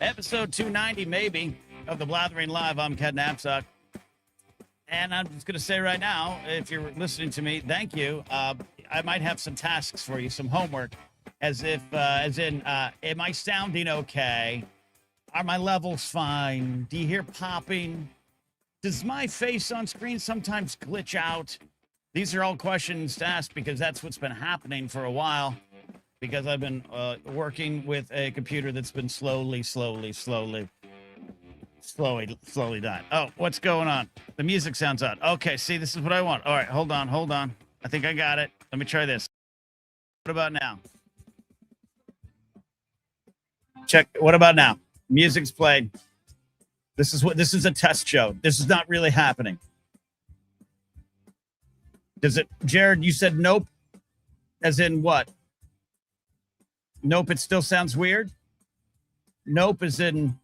Episode 290, maybe, of the Blathering Live. I'm Napzok. And I'm just going to say right now, if you're listening to me, thank you. I might have some tasks for you, some homework, as in, am I sounding okay? Are my levels fine? Do you hear popping? Does my face on screen sometimes glitch out? These are all questions to ask because that's what's been happening for a while. Because I've been working with a computer that's been slowly dying. Oh, what's going on? The music sounds odd. Okay, see, this is what I want. All right, hold on. I think I got it. Let me try this. What about now? Check. What about now? Music's played. This is a test show. This is not really happening. Does it, Jared? You said nope. As in what? Nope, it still sounds weird. Nope is in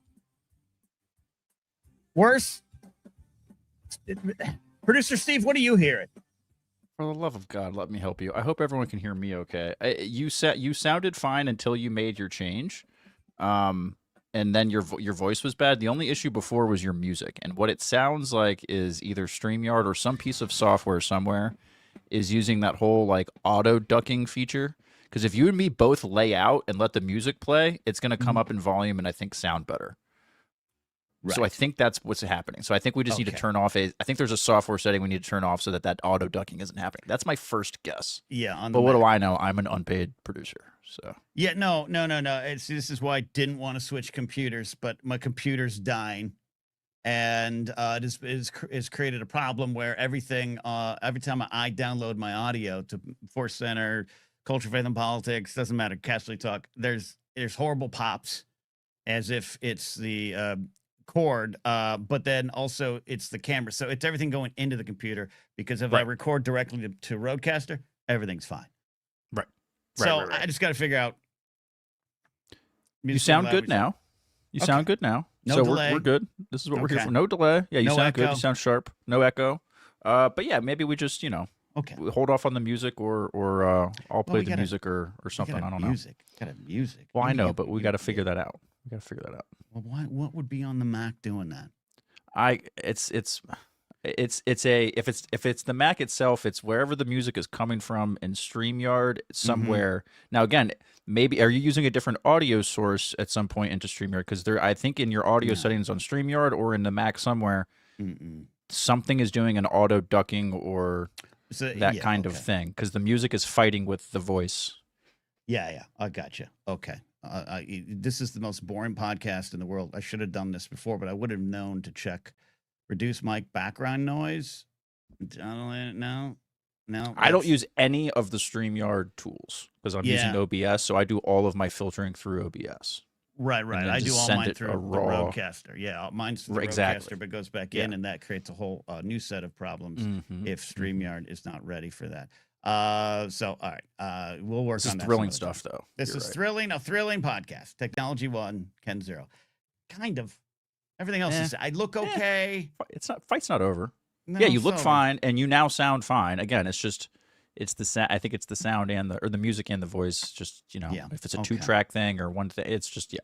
worse. Producer Steve, what are you hearing? For the love of God, let me help you. I hope everyone can hear me okay. You sounded fine until you made your change. And then your voice was bad. The only issue before was your music. And what it sounds like is either StreamYard or some piece of software somewhere is using that whole like auto ducking feature. Because if you and me both lay out and let the music play, it's going to come up in volume and I think sound better. Right. So I think that's what's happening. So I think we just need to turn off I think there's a software setting we need to turn off so that auto ducking isn't happening. That's my first guess. Yeah. But what do I know? I'm an unpaid producer. So yeah, no. This is why I didn't want to switch computers, but my computer's dying. And it has created a problem where everything, every time I download my audio to Force Center, Culture, Faith, and Politics, doesn't matter, Castly Talk, there's horrible pops as if it's the cord, but then also it's the camera. So it's everything going into the computer because if I record directly to Rodecaster, everything's fine. Right. So I just got to figure out. You sound good now. You sound good now. No so delay. We're good. This is what we're here for. No delay. Yeah, you sound good. You sound sharp. No echo. But yeah, maybe we just, we hold off on the music or I'll play the music or something. I don't know. Got a music. Well, I know, but we got to figure that out. Well, what would be on the Mac doing that? If it's the Mac itself, it's wherever the music is coming from in StreamYard somewhere. Now again, maybe are you using a different audio source at some point into StreamYard? Because I think in your audio settings on StreamYard or in the Mac somewhere, something is doing an auto ducking or that kind of thing because the music is fighting with the voice. Yeah, I gotcha. Okay. This is the most boring podcast in the world. I should have done this before, but I would have known to check reduce mic background noise. No. I don't use any of the StreamYard tools because I'm using OBS, so I do all of my filtering through OBS. Right. I do all mine through the Rodecaster. Yeah, mine's through the Rodecaster, but it goes back in, and that creates a whole new set of problems if StreamYard is not ready for that. So, all right, we'll work on that. This is thrilling stuff, though. This is thrilling, a thrilling podcast. Technology 1, Ken 0. Kind of. Everything else is, I look okay. Fight's not over. No, yeah, you look fine, and you now sound fine. Again, it's the I think it's the sound and the music and the voice. Just if it's a 2-track thing or one thing, it's just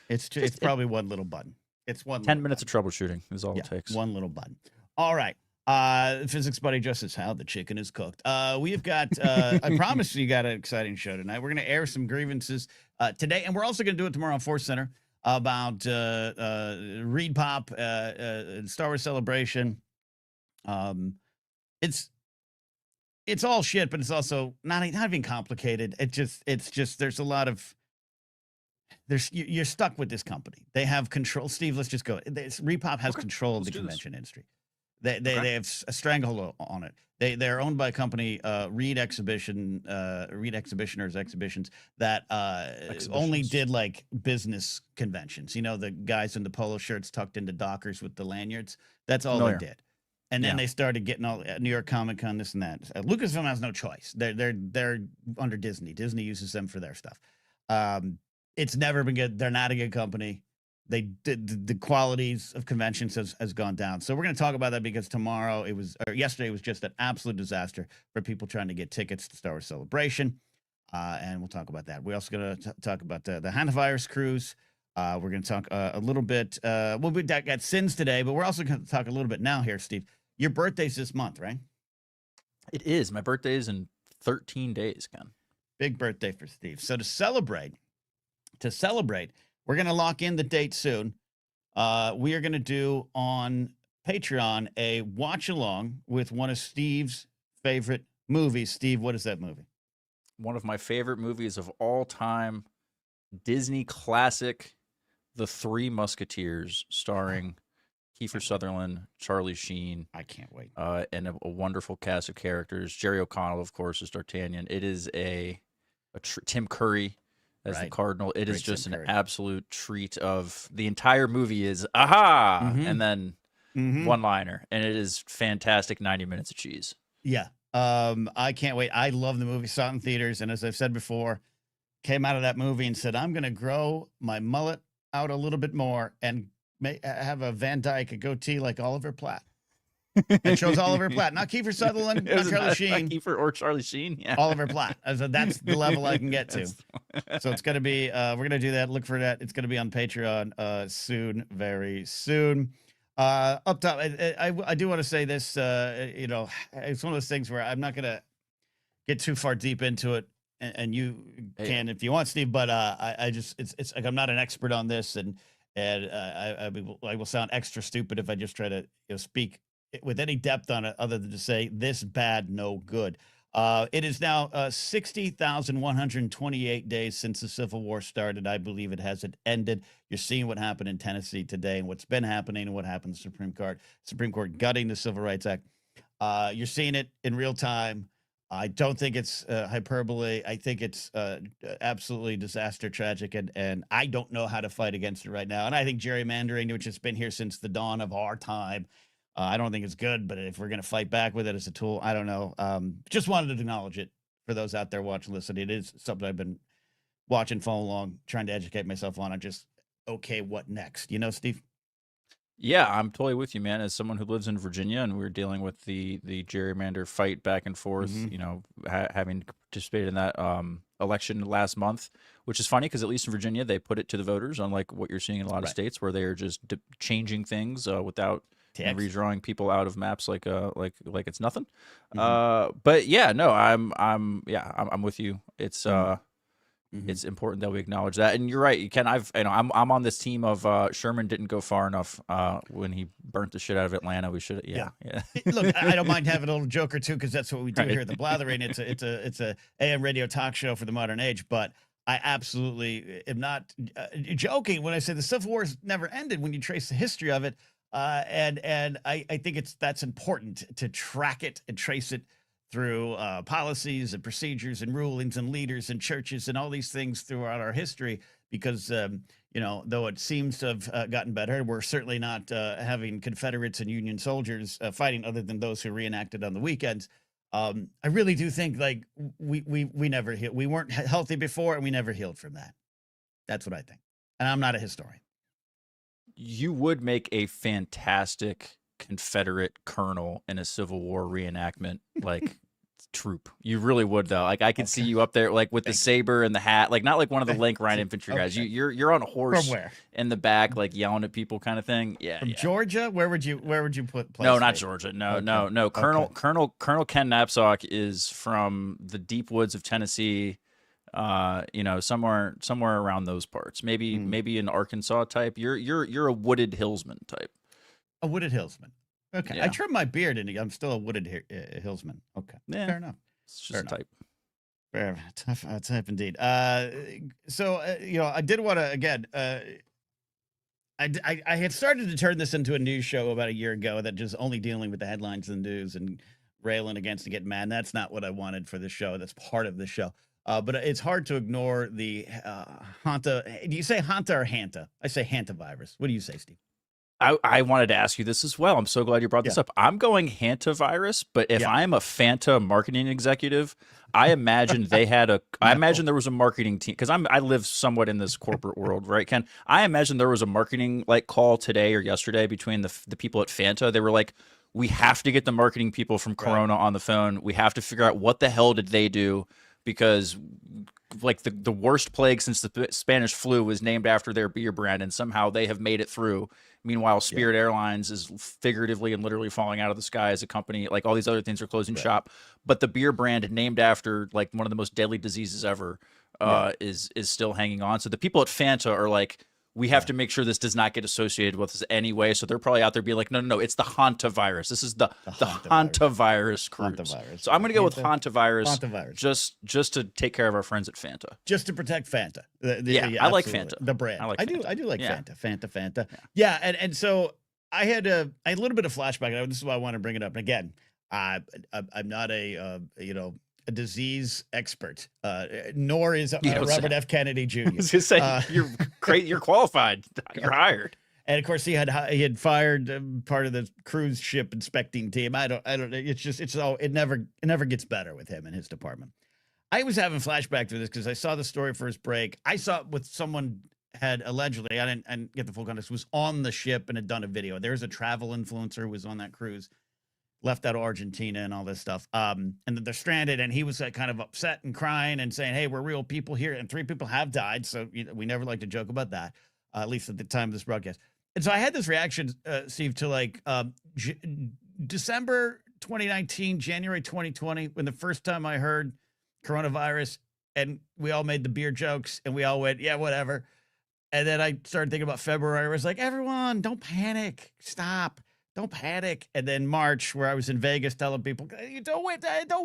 it's probably one little button. It's 10 minutes of troubleshooting is all it takes. One little button. All right. Physics buddy just says how the chicken is cooked. We've got I promise you got an exciting show tonight. We're gonna air some grievances today, and we're also gonna do it tomorrow on Force Center about ReedPop Star Wars Celebration. It's all shit, but it's also not even complicated. It's just there's a lot of you're stuck with this company. They have control. Steve, let's just go. ReedPop has control of the convention industry. They have a stranglehold on it. They're owned by a company, Reed Exhibitioners Exhibitions, that only did like business conventions. The guys in the polo shirts tucked into Dockers with the lanyards. That's all they did. And then they started getting all New York Comic Con, this and that. Lucasfilm has no choice. They're under Disney. Disney uses them for their stuff. It's never been good. They're not a good company. the qualities of conventions has gone down. So we're going to talk about that because yesterday was just an absolute disaster for people trying to get tickets to Star Wars Celebration. And we'll talk about that. We're also going to talk about the hantavirus cruise. We're going to talk a little bit. We got sins today, but we're also going to talk a little bit now here, Steve. Your birthday's this month, right? It is. My birthday is in 13 days, Ken. Big birthday for Steve. So to celebrate, we're going to lock in the date soon. We are going to do on Patreon a watch along with one of Steve's favorite movies. Steve, what is that movie? One of my favorite movies of all time, Disney classic, The Three Musketeers, starring Kiefer Sutherland, Charlie Sheen. I can't wait. And a wonderful cast of characters. Jerry O'Connell, of course, is D'Artagnan. It is Tim Curry as the Cardinal. It is just an absolute treat. Of the entire movie is and then one-liner, and it is fantastic. 90 minutes of cheese. Yeah. I can't wait. I love the movie. Saw it in theaters, and as I've said before, came out of that movie and said, I'm going to grow my mullet out a little bit more and have a Van Dyke, a goatee like Oliver Platt. And chose Oliver Platt, not Kiefer Sutherland, not Charlie Sheen. Kiefer or Charlie Sheen, yeah. Oliver Platt. So that's the level I can get to. So it's going to be, we're going to do that. Look for that. It's going to be on Patreon soon, very soon. Up top, I do want to say this, it's one of those things where I'm not going to get too far deep into it, and you can if you want, Steve, but it's like I'm not an expert on this, and I will sound extra stupid if I just try to speak with any depth on it other than to say this bad, no good. It is now 60,128 days since the Civil War started. I believe it hasn't ended. You're seeing what happened in Tennessee today and what's been happening and what happened in the Supreme Court gutting the Civil Rights Act. You're seeing it in real time. I don't think it's hyperbole. I think it's absolutely disaster, tragic, and I don't know how to fight against it right now. And I think gerrymandering, which has been here since the dawn of our time, I don't think it's good, but if we're going to fight back with it as a tool, I don't know. Just wanted to acknowledge it for those out there watching, listening. It is something I've been watching, following along, trying to educate myself on. Okay, what next? Steve? Yeah, I'm totally with you, man. As someone who lives in Virginia, and we're dealing with the gerrymander fight back and forth, having participated in that election last month, which is funny because at least in Virginia, they put it to the voters, unlike what you're seeing in a lot of states where they are just changing things without redrawing people out of maps like it's nothing. But yeah, no, I'm with you. It's it's important that we acknowledge that. And you're right, Ken. I'm on this team of Sherman didn't go far enough when he burnt the shit out of Atlanta. We should, yeah. Look, I don't mind having a little joke or two because that's what we do here at the Blathering. It's a AM radio talk show for the modern age, but I absolutely am not joking when I say the Civil War's never ended when you trace the history of it. And I think that's important to track it and trace it through policies and procedures and rulings and leaders and churches and all these things throughout our history, because, though it seems to have gotten better, we're certainly not having Confederates and Union soldiers fighting other than those who reenacted on the weekends. I really do think like we never healed. We weren't healthy before and we never healed from that. That's what I think. And I'm not a historian. You would make a fantastic Confederate colonel in a Civil War reenactment, like troop. You really would, though. Like I could see you up there, like with the saber and the hat, like not like one of the Lank Ryan infantry guys. You're on a horse in the back, like yelling at people, kind of thing. Yeah. From Georgia, where would you place No, not Georgia. No. Colonel Ken Napzok is from the deep woods of Tennessee. Somewhere around those parts. Maybe an Arkansas type. You're a wooded hillsman type. A wooded hillsman. Okay. Yeah. I trimmed my beard and I'm still a wooded hillsman. Okay. Yeah. Fair enough. It's just a type. Fair enough. Tough indeed. I did want to, again, I had started to turn this into a news show about a year ago that just only dealing with the headlines and the news and railing against and getting mad. And that's not what I wanted for the show. That's part of the show. But it's hard to ignore the Hanta. Do you say Hanta or Hanta? I say Hanta virus. What do you say, Steve? I wanted to ask you this as well. I'm so glad you brought this up. I'm going hantavirus, but if I'm a Fanta marketing executive, I imagine they had I imagine there was a marketing team, because I live somewhat in this corporate world, right, Ken? I imagine there was a marketing like call today or yesterday between the people at Fanta. They were like, we have to get the marketing people from Corona on the phone. We have to figure out what the hell did they do, because like the worst plague since the Spanish flu was named after their beer brand, and somehow they have made it through. Meanwhile, Spirit Airlines is figuratively and literally falling out of the sky as a company. Like all these other things are closing shop, but the beer brand named after like one of the most deadly diseases ever is still hanging on. So the people at Fanta are like, we have to make sure this does not get associated with us anyway. So they're probably out there being like, no, it's the hantavirus. This is the hantavirus cruise. So I'm going to go with hantavirus just to take care of our friends at Fanta. Just to protect Fanta. I like Fanta. The brand. I do like Fanta. Fanta. Yeah, and so I had a little bit of flashback. This is why I want to bring it up. And again, I'm not a disease expert, nor is Robert F. Kennedy Jr. I was gonna say, you're great. You're qualified. You're hired. And of course, he had fired part of the cruise ship inspecting team. I don't. It never gets better with him and his department. I was having flashback to this because I saw the story for his break. I saw it with someone had allegedly, I didn't get the full context, was on the ship and had done a video. There's a travel influencer who was on that cruise, left out of Argentina and all this stuff. And then they're stranded, and he was kind of upset and crying and saying, hey, we're real people here. And 3 people have died. So we never like to joke about that, at least at the time of this broadcast. And so I had this reaction, Steve, to like December 2019, January 2020, when the first time I heard coronavirus, and we all made the beer jokes and we all went, yeah, whatever. And then I started thinking about February. I was like, everyone, don't panic. Stop. Don't panic. And then March, where I was in Vegas telling people, don't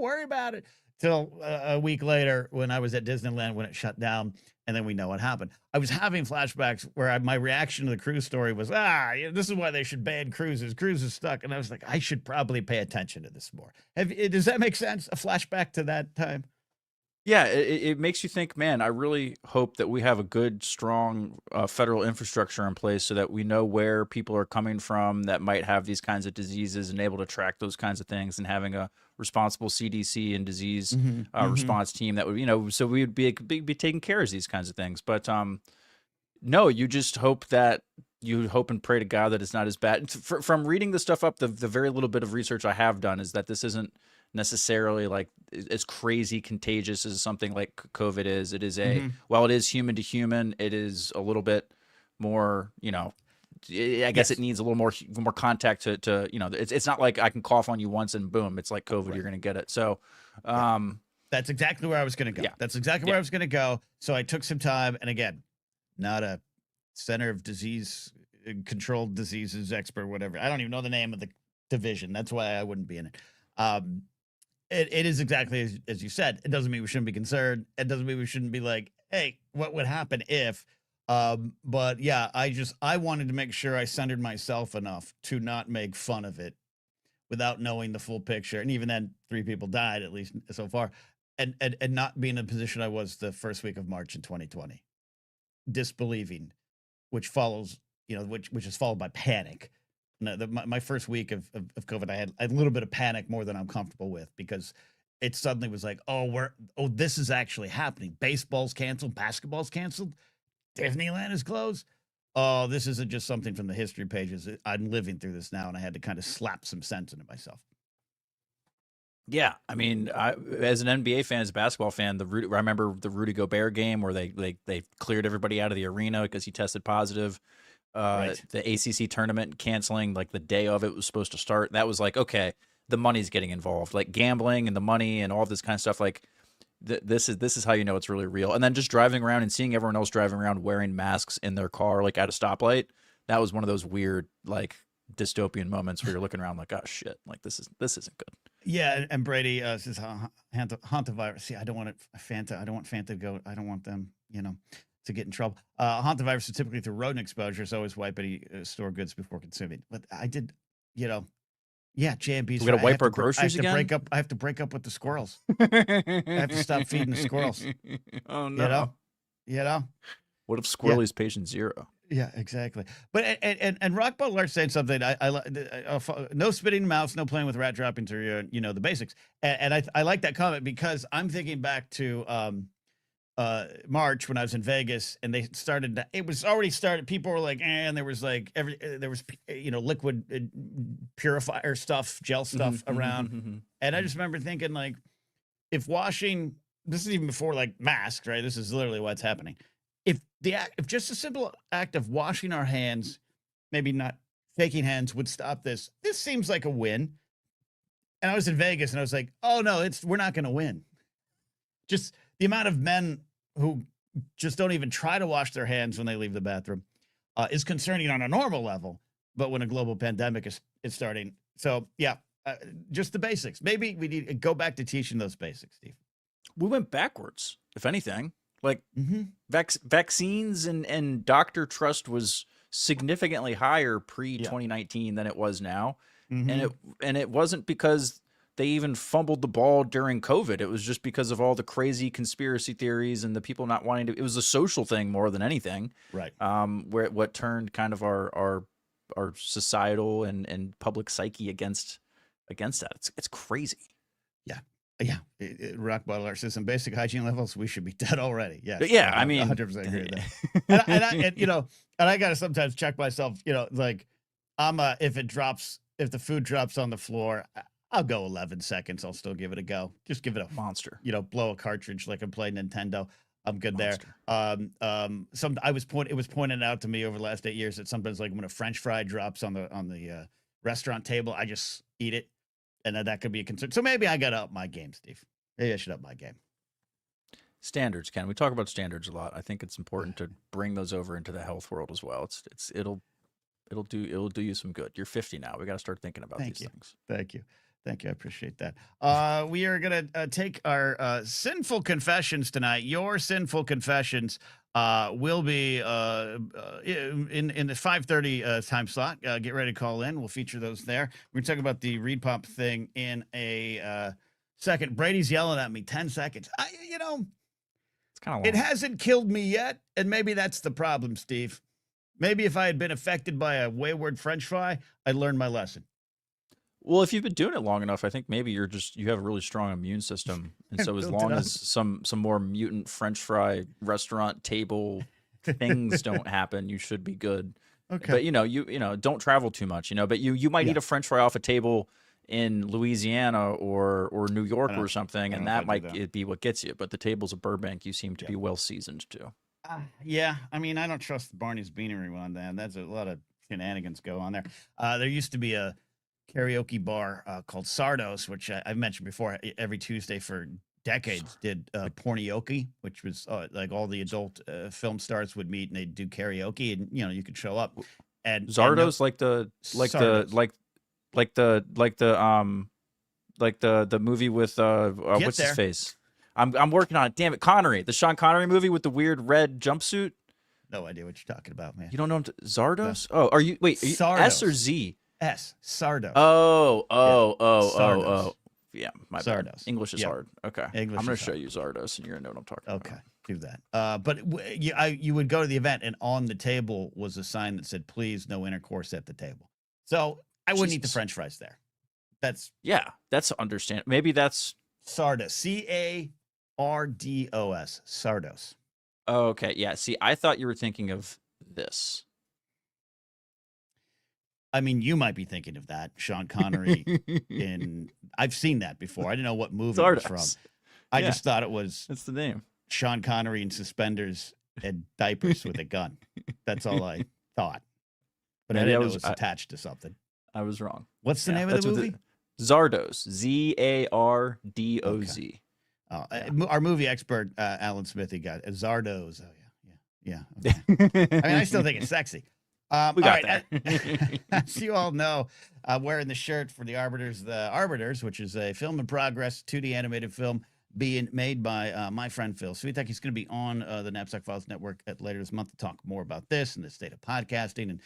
worry about it. Till a week later when I was at Disneyland when it shut down. And then we know what happened. I was having flashbacks where my reaction to the cruise story was, this is why they should ban cruises. Cruises stuck. And I was like, I should probably pay attention to this more. Does that make sense? A flashback to that time? Yeah, it makes you think, man, I really hope that we have a good, strong federal infrastructure in place so that we know where people are coming from that might have these kinds of diseases and able to track those kinds of things, and having a responsible CDC and disease response team that would, so we would be taking care of these kinds of things. But no, you just hope and pray to God that it's not as bad. From reading the stuff up, the very little bit of research I have done is that this isn't necessarily like as crazy contagious as something like COVID is. It is while it is human to human, it is a little bit more, I guess it needs a little more contact to it's not like I can cough on you once and boom, it's like COVID, you're going to get it. So, that's exactly where I was going to go. That's exactly where I was going to go. So I took some time, and again, not a Center of Disease Controlled Diseases expert, whatever. I don't even know the name of the division. That's why I wouldn't be in it. It is exactly as you said. It doesn't mean we shouldn't be concerned. It doesn't mean we shouldn't be like, hey, what would happen if? But yeah, I wanted to make sure I centered myself enough to not make fun of it without knowing the full picture. And even then, 3 people died, at least so far, and not be in the position I was the first week of March in 2020, disbelieving, which follows, which is followed by panic. No, my first week of COVID, I had a little bit of panic, more than I'm comfortable with, because it suddenly was like, this is actually happening. Baseball's canceled, basketball's canceled, Disneyland is closed. Oh, this isn't just something from the history pages. I'm living through this now, and I had to kind of slap some sense into myself. Yeah, I mean, as an NBA fan, as a basketball fan, I remember the Rudy Gobert game where they cleared everybody out of the arena because he tested positive. The ACC tournament canceling like the day of it was supposed to start. That was like, okay, the money's getting involved, like gambling and the money and all this kind of stuff. Like this is how you know it's really real. And then just driving around and seeing everyone else driving around wearing masks in their car, like at a stoplight. That was one of those weird, like dystopian moments where you're looking around like, oh shit, like this isn't good. Yeah, and Brady says hantavirus. See, I don't want Fanta. I don't want Fanta to go. I don't want them, to get in trouble. Hantavirus is typically through rodent exposure, so always wipe any store goods before consuming. But I did, JMB's. We gotta wipe our groceries again. I have to break up with the squirrels. I have to stop feeding the squirrels. Oh no! You know. What if Squirrely's patient zero? Yeah, exactly. But and Rock Butler saying something. No spitting in mouths, no playing with rat droppings, or the basics. And I like that comment because I'm thinking back to March when I was in Vegas, and they started. It was already started. People were like, and there was like there was liquid purifier stuff, gel stuff around, and I just remember thinking like, if washing, this is even before like masks, right? This is literally what's happening. If just a simple act of washing our hands, maybe not shaking hands, would stop this. This seems like a win. And I was in Vegas, and I was like, oh no, we're not going to win. Just the amount of men who just don't even try to wash their hands when they leave the bathroom is concerning on a normal level. But when a global pandemic is starting, so yeah, just the basics. Maybe we need to go back to teaching those basics, Steve. We went backwards, if anything. Like vaccines and doctor trust was significantly higher pre-2019 than it was now. And it wasn't because they even fumbled the ball during COVID. It was just because of all the crazy conspiracy theories and the people not wanting to. It was a social thing more than anything, right? What turned kind of our societal and public psyche against that. It's crazy. Yeah. Rock Butler says some basic hygiene levels, we should be dead already. Yeah. Yeah. I mean, 100% agree with that. and I got to sometimes check myself, like if the food drops on the floor, I'll go 11 seconds. I'll still give it a go. Just give it a monster, blow a cartridge like I'm playing Nintendo. I'm good monster. There. It was pointed out to me over the last 8 years that sometimes like when a French fry drops on the restaurant table, I just eat it. And that could be a concern. So maybe I got to up my game, Steve. Maybe I should up my game. Standards, Ken. We talk about standards a lot. I think it's important to bring those over into the health world as well. It'll do you some good. You're 50 now. We got to start thinking about these things. Thank you. I appreciate that. We are going to take our sinful confessions tonight. Your sinful confessions will be in the 5:30 time slot. Get ready to call in. We'll feature those there. We're going to talk about the ReedPop thing in a second. Brady's yelling at me. 10 seconds. It's kind of long. It hasn't killed me yet, and maybe that's the problem, Steve. Maybe if I had been affected by a wayward French fry, I'd learn my lesson. Well, if you've been doing it long enough, I think maybe you have a really strong immune system, and so as long as some more mutant French fry restaurant table things don't happen, you should be good. Okay. But you don't travel too much, but you might eat a French fry off a table in Louisiana or New York or something, and that might be what gets you. But the tables of Burbank, you seem to be well seasoned to. Yeah, I mean, I don't trust Barney's Beanery one. That's a lot of shenanigans go on there. There used to be a karaoke bar called Sardos, which I've mentioned before. Every Tuesday for decades did pornioke, which was like all the adult film stars would meet and they'd do karaoke, and you could show up. And Zardos, the movie with what's his face? I'm working on it. Damn it, Connery, the Sean Connery movie with the weird red jumpsuit. No idea what you're talking about, man. You don't know him? Zardos? No. Oh, are you S or Z? S. Sardos. Oh. Yeah, my bad. Sardos. English is hard. Okay. English I'm going to show you Zardos, and you're going to know what I'm talking about. Okay, do that. But you would go to the event, and on the table was a sign that said, "Please, no intercourse at the table." So I wouldn't eat the French fries there. That's understandable. Maybe that's Sardos. Sardos. Sardos. Oh, okay. Yeah. See, I thought you were thinking of this. I mean, you might be thinking of that, Sean Connery. I've seen that before. I didn't know what movie it was from. I just thought it was. That's the name. Sean Connery in suspenders and diapers with a gun. That's all I thought. But I didn't know it was attached to something. I was wrong. What's the name of the movie? Zardos. Zardoz. Our movie expert, Alan Smithy, got Zardos. Oh, yeah. Okay. I mean, I still think it's sexy. We got that. As you all know, wearing the shirt for The Arbiters, which is a film in progress, 2D animated film being made by my friend Phil Svitek. He's going to be on the Napzok Files Network later this month to talk more about this and the state of podcasting and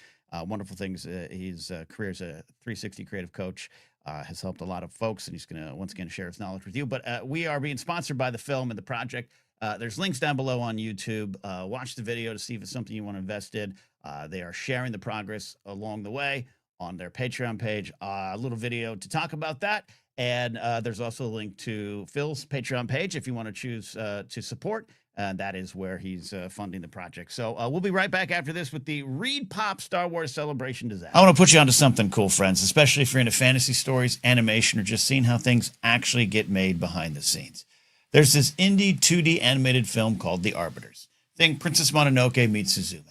wonderful things. His career as a 360 creative coach has helped a lot of folks, and he's going to once again share his knowledge with you. But we are being sponsored by the film and the project. There's links down below on YouTube. Watch the video to see if it's something you want to invest in. They are sharing the progress along the way on their Patreon page. A little video to talk about that. And there's also a link to Phil's Patreon page if you want to choose to support. That is where he's funding the project. So we'll be right back after this with the ReedPop Star Wars Celebration disaster. I want to put you onto something cool, friends, especially if you're into fantasy stories, animation, or just seeing how things actually get made behind the scenes. There's this indie 2D animated film called The Arbiters. Think Princess Mononoke meets Suzume.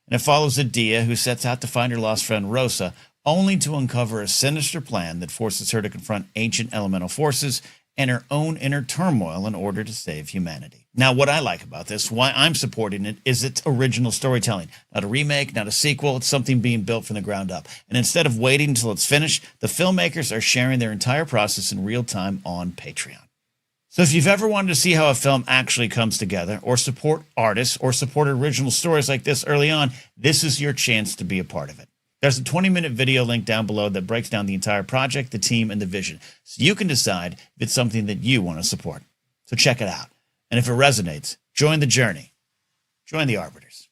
And it follows Adia, who sets out to find her lost friend Rosa, only to uncover a sinister plan that forces her to confront ancient elemental forces and her own inner turmoil in order to save humanity. Now, what I like about this, why I'm supporting it, is its original storytelling. Not a remake, not a sequel, it's something being built from the ground up. And instead of waiting until it's finished, the filmmakers are sharing their entire process in real time on Patreon. So if you've ever wanted to see how a film actually comes together, or support artists, or support original stories like this early on, this is your chance to be a part of it. There's a 20-minute video link down below that breaks down the entire project, the team, and the vision, so you can decide if it's something that you want to support. So check it out. And if it resonates, join the journey. Join the Arbiters.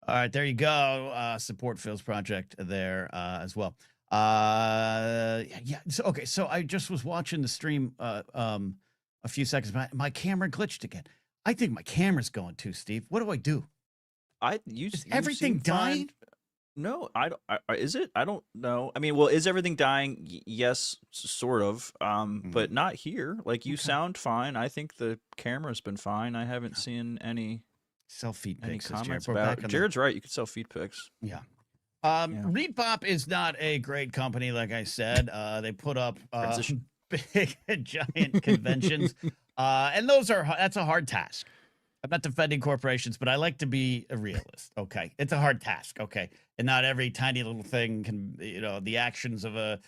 All right, there you go. Support Phil's project there as well. Yeah. So, okay. So I just was watching the stream a few seconds back. My camera glitched again. I think my camera's going too, Steve. What do I do? Is everything dying? No, I don't. Is it? I don't know. I mean, well, is everything dying? Yes, sort of. But not here. Like, you sound fine. I think the camera's been fine. I haven't seen any Sell feed pics. comments about. Jared's right. You could sell feed pics. Yeah. ReedPop is not a great company, like I said. They put up big, giant conventions, and that's a hard task. I'm not defending corporations, but I like to be a realist. Okay, it's a hard task. Okay, and not every tiny little thing can, the actions of a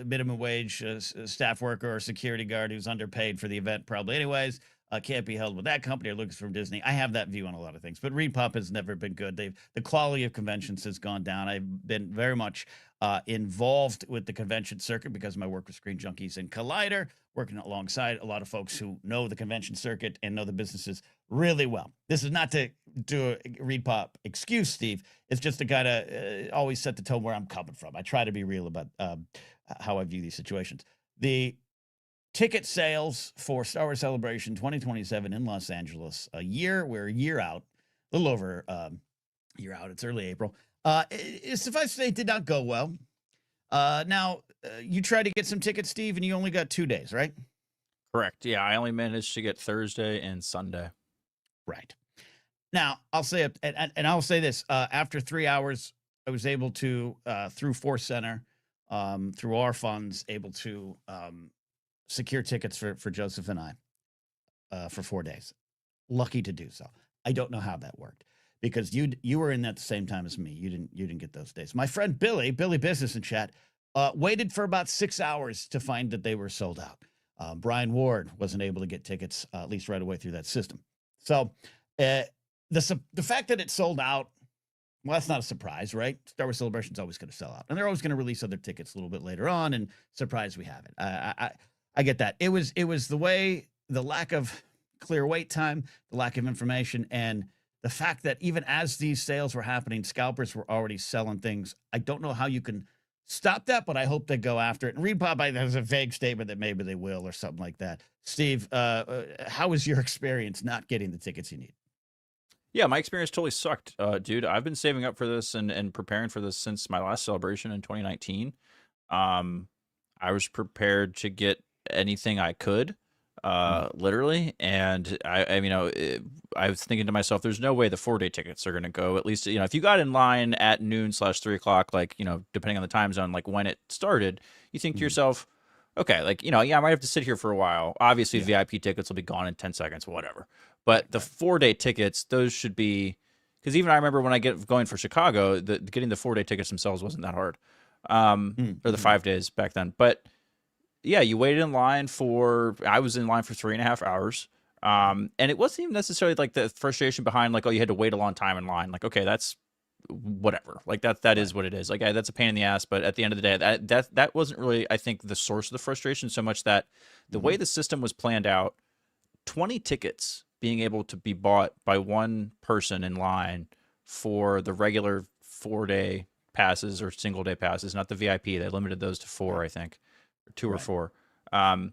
minimum wage staff worker or security guard who's underpaid for the event, probably anyways, can't be held with that company or Lucas from Disney. I have that view on a lot of things, but ReedPop has never been good. The quality of conventions has gone down. I've been very much involved with the convention circuit because of my work with Screen Junkies and Collider, working alongside a lot of folks who know the convention circuit and know the businesses really well. This is not to do a ReedPop excuse, Steve. It's just to kind of always set the tone where I'm coming from. I try to be real about how I view these situations. The ticket sales for Star Wars Celebration 2027 in Los Angeles, we're a year out, a little over a year out. It's early April. Suffice to say, it did not go well. Now, you tried to get some tickets, Steve, and you only got 2 days, right? Correct. Yeah, I only managed to get Thursday and Sunday. Right. Now, I'll say it, and I'll say this. After 3 hours, I was able to, through Force Center, through our funds, able to secure tickets for Joseph and I for 4 days. Lucky to do so. I don't know how that worked because you were in at the same time as me. You didn't get those days. My friend Billy Business in chat, waited for about 6 hours to find that they were sold out. Brian Ward wasn't able to get tickets at least right away through that system. So the fact that it sold out, well, that's not a surprise, right? Star Wars Celebration's always going to sell out, and they're always going to release other tickets a little bit later on. And surprise, we have it. I get that. It was the lack of clear wait time, the lack of information, and the fact that even as these sales were happening, scalpers were already selling things. I don't know how you can stop that, but I hope they go after it. And ReedPop has a vague statement that maybe they will or something like that. Steve, how was your experience not getting the tickets you need? Yeah, my experience totally sucked, dude. I've been saving up for this and preparing for this since my last celebration in 2019. I was prepared to get anything I could, literally. And I was thinking to myself, there's no way the 4-day tickets are going to go. At least, if you got in line at noon/3 o'clock, like, depending on the time zone, like when it started, you think to yourself, okay, like, I might have to sit here for a while. Obviously, VIP tickets will be gone in 10 seconds, whatever. But the 4-day tickets, those should be, because even I remember when I going for Chicago, getting the 4-day tickets themselves wasn't that hard, or the 5 days back then. But yeah, you waited in line I was in line for 3.5 hours. And it wasn't even necessarily like the frustration behind like, oh, you had to wait a long time in line. Like, okay, that's whatever. Like that is what it is. Like, that's a pain in the ass. But at the end of the day, that wasn't really, I think, the source of the frustration so much that the way the system was planned out 20 tickets being able to be bought by one person in line for the regular 4-day passes or single-day passes, not the VIP. They limited those to 4, I think, or 2 or 4. I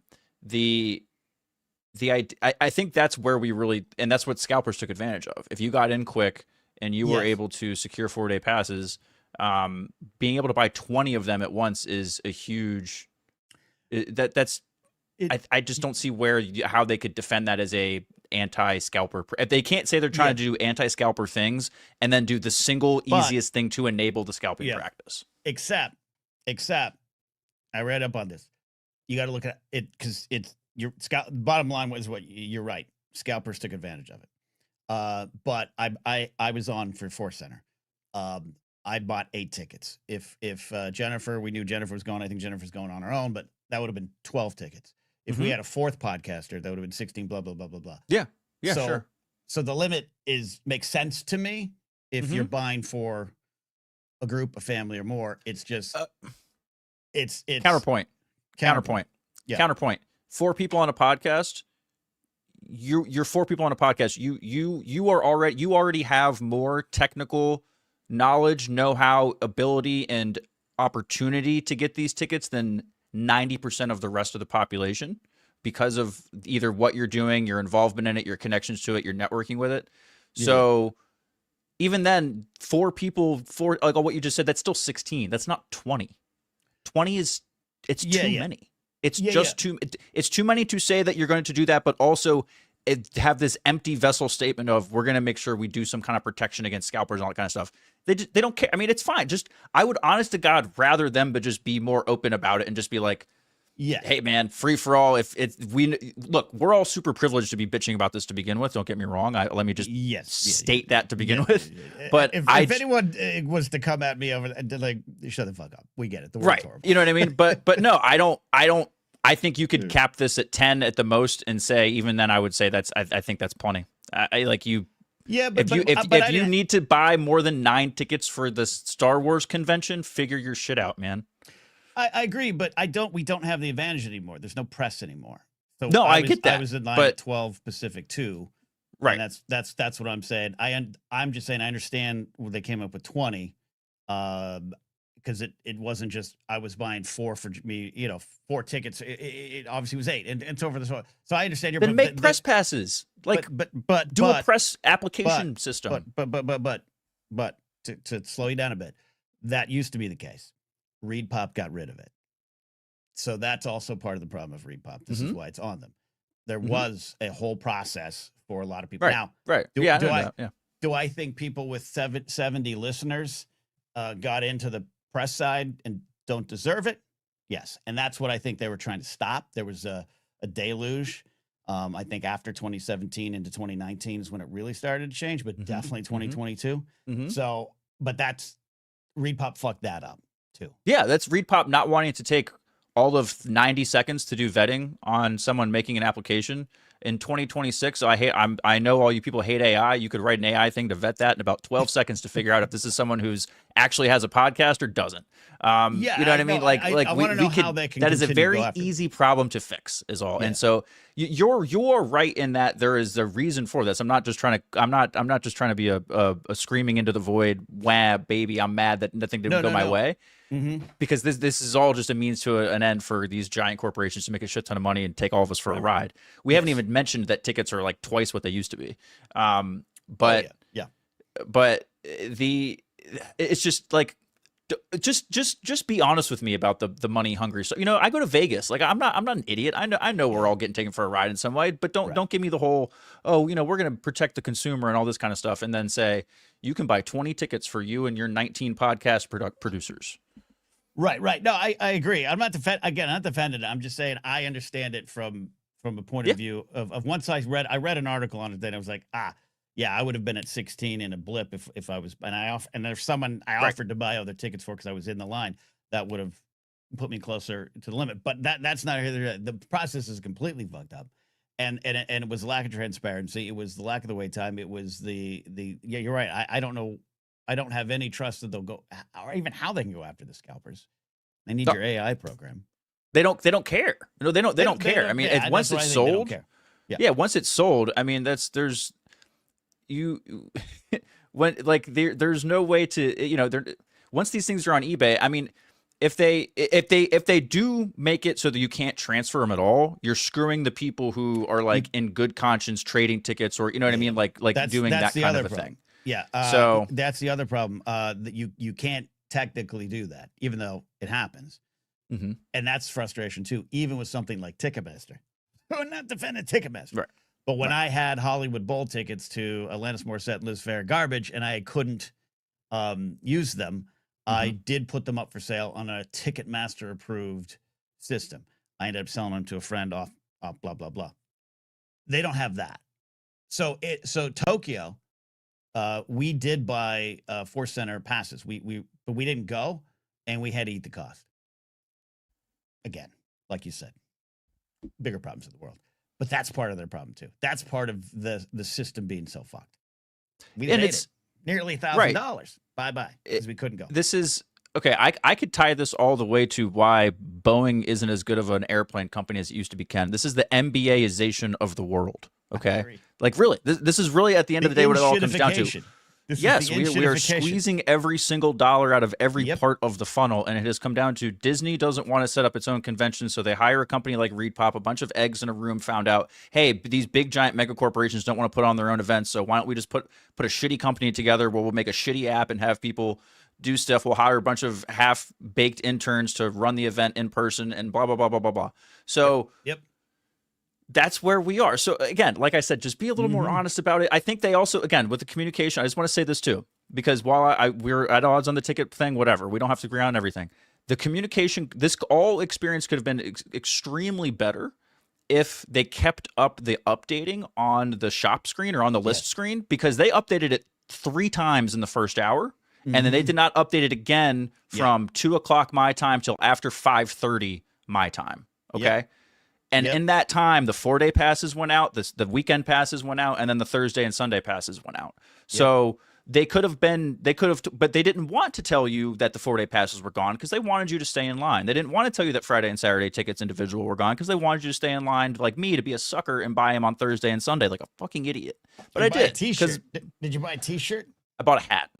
think that's where we really, and that's what scalpers took advantage of. If you got in quick and you were able to secure 4-day passes, being able to buy 20 of them at once is a huge. I just don't see how they could defend that as a anti-scalper. If they can't say they're trying to do anti-scalper things and then do the single easiest thing to enable the scalping practice. Except, I read up on this. You got to look at it because it's your bottom line was what you're right. Scalpers took advantage of it. But I was on for Force Center. I bought 8 tickets. If Jennifer, we knew Jennifer was going. I think Jennifer's going on her own, but that would have been 12 tickets. If we had a 4th podcaster, that would have been 16. Blah blah blah blah blah. Yeah, so, sure. So the limit makes sense to me if you're buying for a group, a family, or more. It's just it's counterpoint. Yeah. Counterpoint. 4 people on a podcast. You're 4 people on a podcast. You already have more technical knowledge, know-how, ability, and opportunity to get these tickets than 90% of the rest of the population because of either what you're doing, your involvement in it, your connections to it, your networking with it. Yeah. So even then, 4 people, like what you just said, that's still 16. That's not 20. 20 is too many. It's it's too many to say that you're going to do that, but also have this empty vessel statement of we're going to make sure we do some kind of protection against scalpers and all that kind of stuff. They don't care. I mean, it's fine. Just I would, honest to God, rather them but just be more open about it and just be like, hey man, free for all. Look, we're all super privileged to be bitching about this to begin with. Don't get me wrong. Let me just state that to begin with. But if anyone was to come at me over like, shut the fuck up. We get it. The world's horrible. You know what I mean? But no, I don't. I think you could cap this at 10 at the most and say, even then I would say I think that's plenty. I like you. Yeah, but if you need to buy more than 9 tickets for the Star Wars convention, figure your shit out, man. I agree, but we don't have the advantage anymore. There's no press anymore. So no, I get that. I was in line at 12 Pacific too. Right. And that's what I'm saying. I'm just saying I understand when they came up with 20. Because it wasn't just I was buying 4 for me, 4 tickets. It obviously was 8, and so forth. So I understand your. Then make press passes, like but do a press application system. But to slow you down a bit, that used to be the case. ReedPop got rid of it, so that's also part of the problem of ReedPop. This is why it's on them. There was a whole process for a lot of people. Right. Now, right? Do I think people with 70 listeners got into the press side and don't deserve it? Yes. And that's what I think they were trying to stop. There was a deluge. I think after 2017 into 2019 is when it really started to change, but definitely 2022. So, but that's ReedPop fucked that up too. Yeah. That's ReedPop not wanting to take all of 90 seconds to do vetting on someone making an application in 2026. So I know all you people hate AI. You could write an AI thing to vet that in about 12 seconds to figure out if this is someone who's actually has a podcast or doesn't. You know what I mean? Like we could, that is a very easy problem to fix is all. Yeah. And so you're right in that there is a reason for this. I'm not just trying to be a screaming into the void, wah, baby, I'm mad that nothing didn't go my way. Because this is all just a means to an end for these giant corporations to make a shit ton of money and take all of us for a ride. We haven't even mentioned that tickets are like twice what they used to be. But it's just like, just be honest with me about the money hungry. So, I go to Vegas. Like I'm not an idiot. I know we're all getting taken for a ride in some way, but don't give me the whole, we're going to protect the consumer and all this kind of stuff. And then say, you can buy 20 tickets for you and your 19 podcast producers. Right. No, I agree. I'm not not defending it. I'm just saying I understand it from a point of view of once I read an article on it, then I was like, yeah, I would have been at 16 in a blip if I was, and there's someone I offered to buy other tickets for because I was in the line that would have put me closer to the limit. But that's not here. The process is completely fucked up, and it was lack of transparency. It was the lack of the wait time. It was the you're right. I don't know. I don't have any trust that they'll go, or even how they can go after the scalpers. They need your AI program. They don't care. They don't care. I mean, once it's sold, Yeah, once it's sold, I mean, there's you when like there's no way to, there once these things are on eBay, I mean, if they do make it so that you can't transfer them at all, you're screwing the people who are like in good conscience trading tickets, or you know what I mean, like doing that's that the kind other of a problem. thing. Yeah, So that's the other problem. That you can't technically do that, even though it happens, mhm. and that's frustration too. Even with something like Ticketmaster, I'm not defending Ticketmaster, Right. but when Right. I had Hollywood Bowl tickets to Alanis Morissette and Liz Phair garbage, and I couldn't use them, I did put them up for sale on a Ticketmaster approved system. I ended up selling them to a friend off blah blah blah. They don't have that. So Tokyo, we did buy Force Center passes. But we didn't go, and we had to eat the cost. Again, like you said, bigger problems in the world. But that's part of their problem too. That's part of the system being so fucked. We And paid it's it nearly $1,000. Bye because we couldn't go. This is okay. I could tie this all the way to why Boeing isn't as good of an airplane company as it used to be. Ken, this is the MBAization of the world. Okay, like really, this is really at the end of the day what it all comes down to. Yes, we are squeezing every single dollar out of every part of the funnel, and it has come down to Disney doesn't want to set up its own convention, so they hire a company like ReedPop. A bunch of eggs in a room found out, hey, these big giant mega corporations don't want to put on their own events, so why don't we just put a shitty company together where we'll make a shitty app and have people do stuff. We'll hire a bunch of half-baked interns to run the event in person and blah, blah, blah, blah, blah, blah. So that's where we are. So again, like I said, just be a little more honest about it. I think they also, again, with the communication, I just want to say this too, because while we're at odds on the ticket thing, whatever, we don't have to agree on everything. The communication, this all experience could have been extremely better if they kept up the updating on the shop screen or on the list screen, because they updated it 3 times in the first hour. And then they did not update it again from 2 o'clock my time till after 5:30 my time. Okay. And in that time, the 4-day passes went out, the weekend passes went out, and then the Thursday and Sunday passes went out. So they could have, but they didn't want to tell you that the 4-day passes were gone because they wanted you to stay in line. They didn't want to tell you that Friday and Saturday tickets individual were gone because they wanted you to stay in line, like me, to be a sucker and buy them on Thursday and Sunday like a fucking idiot. But I did. T-shirt. Did you buy a T-shirt? I bought a hat.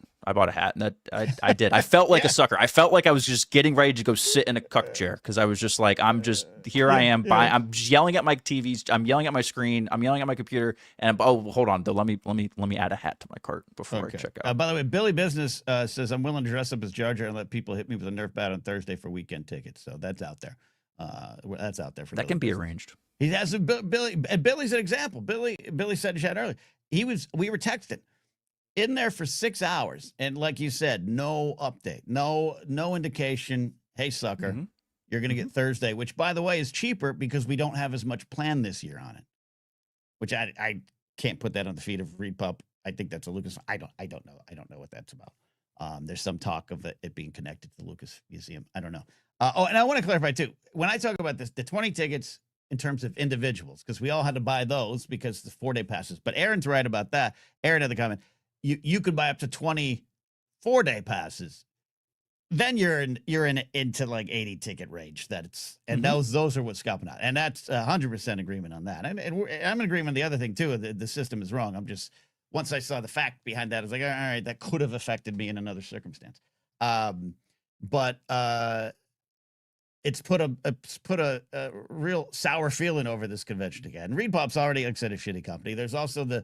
And that I did. I felt like a sucker. I felt like I was just getting ready to go sit in a cuck chair because I was just like, I'm yelling at my TVs. I'm yelling at my screen. I'm yelling at my computer. And hold on, though. Let me add a hat to my cart before I check out. By the way, Billy Business says I'm willing to dress up as Jar Jar and let people hit me with a Nerf bat on Thursday for weekend tickets. So that's out there. That's out there for that can be arranged. He has a Billy, and Billy's an example. Billy said in chat earlier. We were texting in there for 6 hours, and like you said, no update, no indication. Hey, sucker, you're going to get Thursday, which by the way is cheaper because we don't have as much planned this year on it. Which I can't put that on the feed of ReedPop. I think that's a Lucas. I don't know. I don't know what that's about. There's some talk of it being connected to the Lucas Museum. I don't know. And I want to clarify too. When I talk about this, the 20 tickets in terms of individuals, because we all had to buy those because the 4-day passes. But Aaron's right about that. Aaron had the comment. You could buy up to 20 4-day passes. Then you're into like 80 ticket range. Those are what's scupping out, and that's 100% agreement on that. And I'm in agreement on the other thing too. The system is wrong. I'm just, once I saw the fact behind that, I was like, all right, that could have affected me in another circumstance. But it's put a real sour feeling over this convention again. And ReedPop's already, like I said, a shitty company. There's also the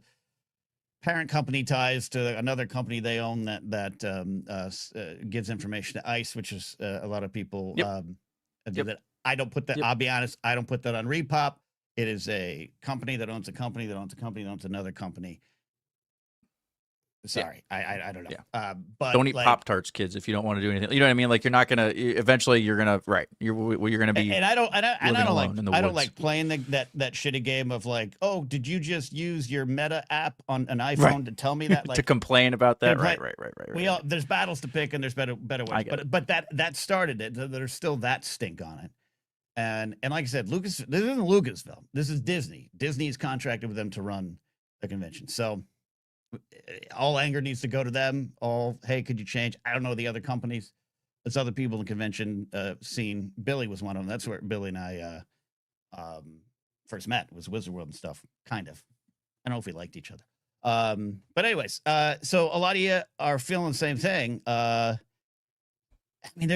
parent company ties to another company they own that gives information to ICE, which is a lot of people do that. I don't put that. I'll be honest. I don't put that on ReedPop. It is a company that owns a company that owns a company that owns another company. Sorry, I don't know. But don't eat Pop-Tarts, kids, if you don't want to do anything. You know what I mean? Like you're not gonna. Eventually, you're gonna You're gonna be. And I don't like playing that shitty game of like, oh, did you just use your Meta app on an iPhone to tell me that? Like, to complain about that, right. We all, there's battles to pick and there's better ways. But that started it. There's still that stink on it. And like I said, this isn't Lucasfilm. This is Disney. Disney's contracted with them to run the convention. So all anger needs to go to them. Hey, could you change? I don't know the other companies. There's other people in the convention scene. Billy was one of them. That's where Billy and I first met, was Wizard World and stuff, kind of. I don't know if we liked each other. But anyways, so a lot of you are feeling the same thing. I mean,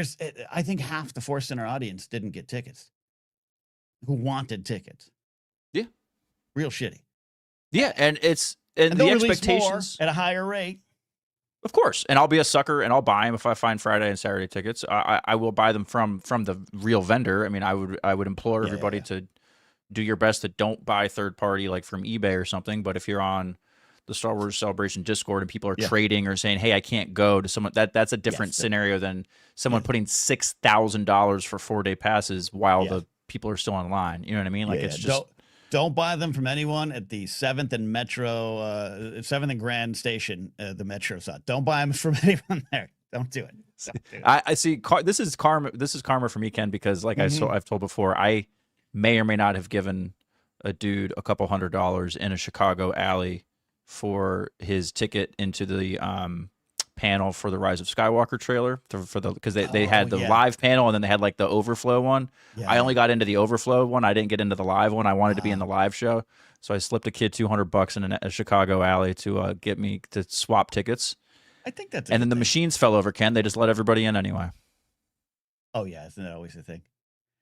I think half the Force Center audience didn't get tickets who wanted tickets. Yeah. Real shitty. Yeah, and And the they'll release expectations more at a higher rate. Of course, and I'll be a sucker, and I'll buy them if I find Friday and Saturday tickets. I will buy them from the real vendor. I mean, I would implore everybody to do your best to don't buy third party like from eBay or something. But if you're on the Star Wars Celebration Discord and people are trading or saying, "Hey, I can't go to someone," that's a different scenario than someone putting $6,000 for 4-day passes while the people are still online. You know what I mean? Like it's just. Don't buy them from anyone at the 7th and Metro, 7th and Grand Station, the Metro side. Don't buy them from anyone there. Don't do it. Don't do it. I see. This is karma. This is karma for me, Ken, because like I've told before, I may or may not have given a dude a couple $100 in a Chicago alley for his ticket into the panel for the Rise of Skywalker trailer because they had the live panel and then they had like the overflow one. I only got into the overflow one. I didn't get into the live one. I wanted to be in the live show, so I slipped a kid $200 in a Chicago alley to get me to swap tickets. I think that's. And then the machines fell over. Ken, they just let everybody in anyway. Oh yeah, isn't that always the thing?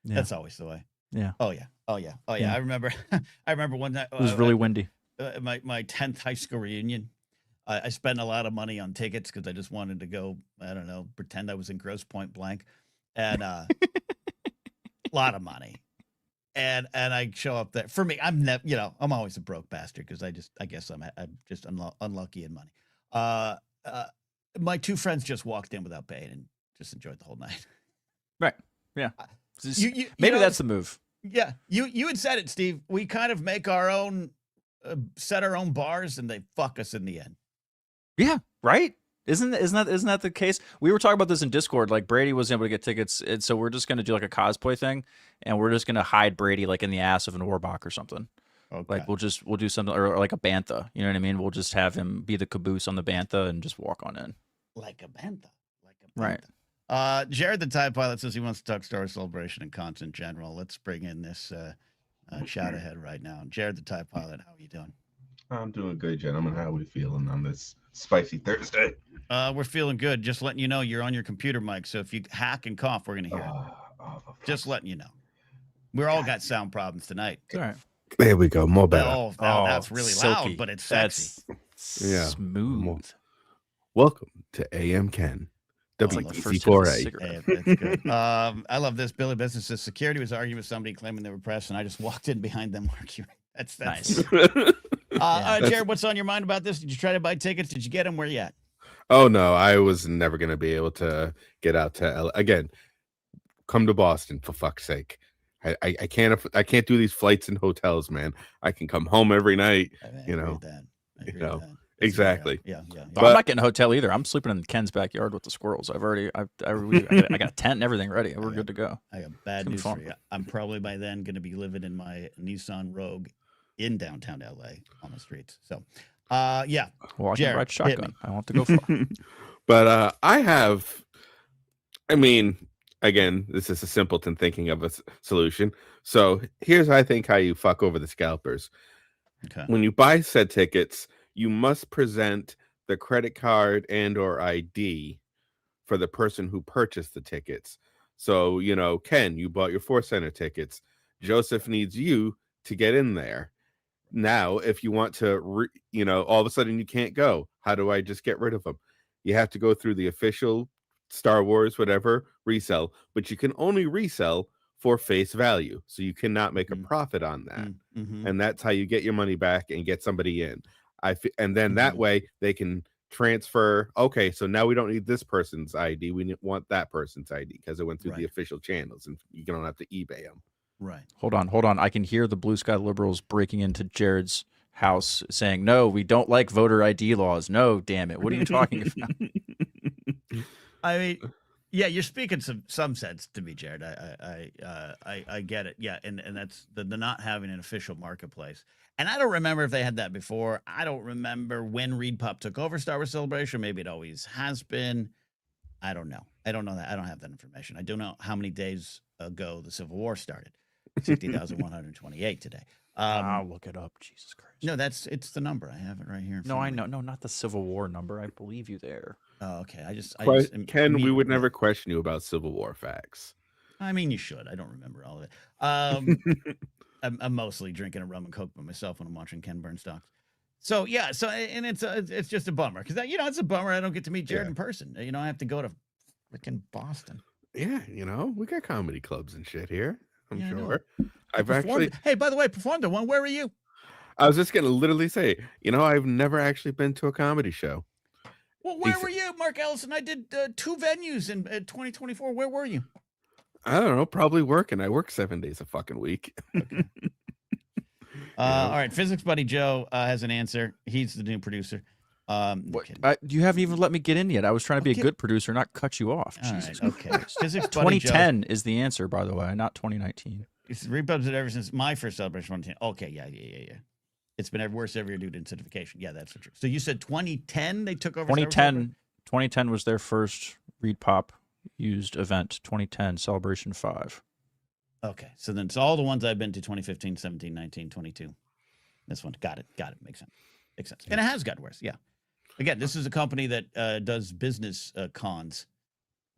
Yeah. That's always the way. Yeah. Oh yeah. Oh yeah. Oh yeah. I remember. I remember one night. It was really windy. My 10th high school reunion. I spent a lot of money on tickets because I just wanted to go, I don't know, pretend I was in Grosse Pointe Blank, and a lot of money. And I show up there. For me, I'm always a broke bastard because I guess I'm just unlucky in money. My two friends just walked in without paying and just enjoyed the whole night. Right. Yeah. Maybe that's the move. Yeah. You had said it, Steve. We kind of make our own, set our own bars, and they fuck us in the end. Yeah, right. Isn't that the case? We were talking about this in Discord. Like Brady was able to get tickets, and so we're just gonna do like a cosplay thing, and we're just gonna hide Brady like in the ass of an Orbach or something. Okay. Like we'll do something or like a bantha. You know what I mean? We'll just have him be the caboose on the bantha and just walk on in. Like a bantha. Right. Jared the TIE Pilot says he wants to talk Star Wars Celebration and cons in general. Let's bring in this shout ahead right now. Jared the TIE Pilot, how are you doing? I'm doing good, gentlemen. How are we feeling on this spicy Thursday? We're feeling good. Just letting you know you're on your computer mic, so if you hack and cough, we're going to hear it. Just letting you know. We're all got sound problems tonight. All right. There we go. More better. Oh, that's really silky. loud, but it's sexy. That's smooth. Welcome to AM Ken. WEC4A. That's good. I love this. Billy Business says security was arguing with somebody claiming they were press, and I just walked in behind them arguing. That's nice. Jared, what's on your mind about this? Did you try to buy tickets? Did you get them? Where you at? Oh no, I was never gonna be able to get out to LA. Again. Come to Boston for fuck's sake. I can't do these flights and hotels, man. I can come home every night. I agree with that. Exactly. Yeah. But I'm not getting a hotel either. I'm sleeping in Ken's backyard with the squirrels. I got a tent and everything ready. We're good to go. I got bad news for you. I'm probably by then going to be living in my Nissan Rogue in downtown LA on the streets. So, yeah. Well, I Jared, can ride shotgun. I want to go far. But again, this is a simpleton thinking of a solution. So here's I think how you fuck over the scalpers. Okay. When you buy said tickets, you must present the credit card and or ID for the person who purchased the tickets. So, Ken, you bought your Force Center tickets. Joseph needs you to get in there. Now, if you want to, all of a sudden you can't go. How do I just get rid of them? You have to go through the official Star Wars, whatever, resell, but you can only resell for face value. So you cannot make a profit on that. Mm-hmm. And that's how you get your money back and get somebody in. And then that way they can transfer. Okay, so now we don't need this person's ID. We want that person's ID because it went through the official channels and you don't have to eBay them. Right. Hold on. I can hear the Blue Sky Liberals breaking into Jared's house saying, no, we don't like voter ID laws. No, damn it. What are you talking about? I mean, yeah, you're speaking some sense to me, Jared. I get it. Yeah, and that's the not having an official marketplace. And I don't remember if they had that before. I don't remember when ReedPop took over Star Wars Celebration. Maybe it always has been. I don't know. I don't know that. I don't have that information. I don't know how many days ago the Civil War started. 60,128 today. I'll look it up. Jesus Christ. No, it's the number. I have it right here. In No, front I of me. know. No, not the Civil War number. I believe you there. Oh, okay. I just Ken, we would immediately- never question you about Civil War facts. I mean, you should. I don't remember all of it. I'm mostly drinking a rum and coke by myself when I'm watching Ken burn stocks. So yeah, and it's just a bummer because it's a bummer I don't get to meet Jared in person. I have to go to freaking Boston. Yeah, we got comedy clubs and shit here. I'm Yeah, I know. sure. I've actually. Hey, by the way, performed at one. Where were you? I was just gonna literally say, I've never actually been to a comedy show. Well, where were you, Mark Ellison? I did 2 venues in 2024. Where were you? I don't know, probably working. I work 7 days a fucking week. Okay. All right, Physics Buddy Joe has an answer. He's the new producer. You haven't even let me get in yet. I was trying to be a good producer, not cut you off. All Jesus. right, okay. Physics Buddy 2010 is the answer, by the way, not 2019. It's ReedPop's it ever since my first celebration. 2010. Okay, yeah. It's been worse every year due to intensification. Yeah, that's for true. So you said 2010 they took over. 2010 was their first ReedPop used event. 2010 Celebration 5. Okay, so then it's all the ones I've been to: 2015, 17, 19, 22. This one, got it. Makes sense. And it has gotten worse. Yeah. Again, this is a company that does business cons.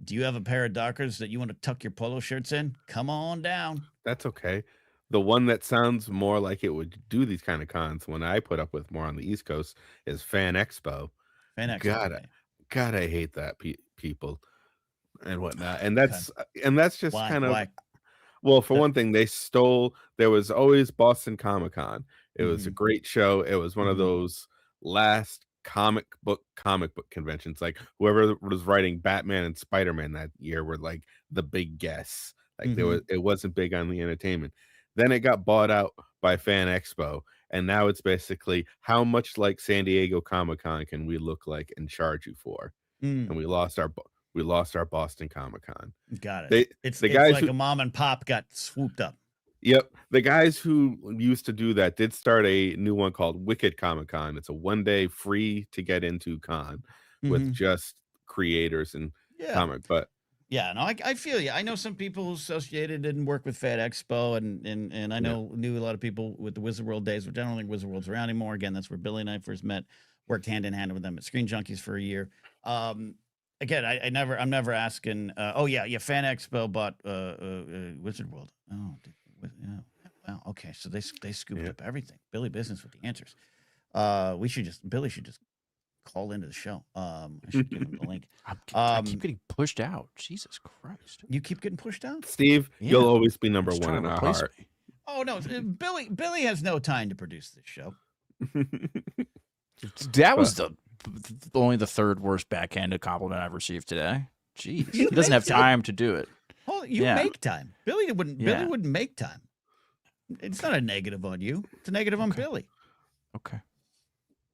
Do you have a pair of Dockers that you want to tuck your polo shirts in? Come on down. That's okay. The one that sounds more like it would do these kind of cons when I put up with more on the East Coast is Fan Expo. God, I hate that people and whatnot. And that's just kind of. Well, for one thing, there was always Boston Comic Con. It was a great show. It was one of those last comic book conventions. Like whoever was writing Batman and Spider-Man that year were like the big guests. Like it wasn't big on the entertainment. Then it got bought out by Fan Expo. And now it's basically how much like San Diego Comic Con can we look like and charge you for? And we lost our Boston Comic Con. Got it. It's like a mom and pop got swooped up. Yep. The guys who used to do that did start a new one called Wicked Comic Con. It's a 1-day free to get into con with just creators and comic. But yeah, no, I feel you. I know some people who associated and work with Fan Expo, and I knew a lot of people with the Wizard World days, which I don't think Wizard World's around anymore. Again, that's where Billy and I first met. Worked hand in hand with them at Screen Junkies for a year. Again, I'm never asking. Fan Expo bought Wizard World. Oh, yeah. Wow. Okay, so they scooped up everything. Billy Business with the answers. Billy should just call into the show. I should give him the link. I keep getting pushed out. Jesus Christ! You keep getting pushed out, Steve. You'll always be number one in our heart. Me. Oh no, Billy has no time to produce this show. That was only the third worst backhanded compliment I've received today. Jeez, he doesn't have time to do it. You make time. Billy wouldn't make time. It's not a negative on you. It's a negative on Billy. Okay.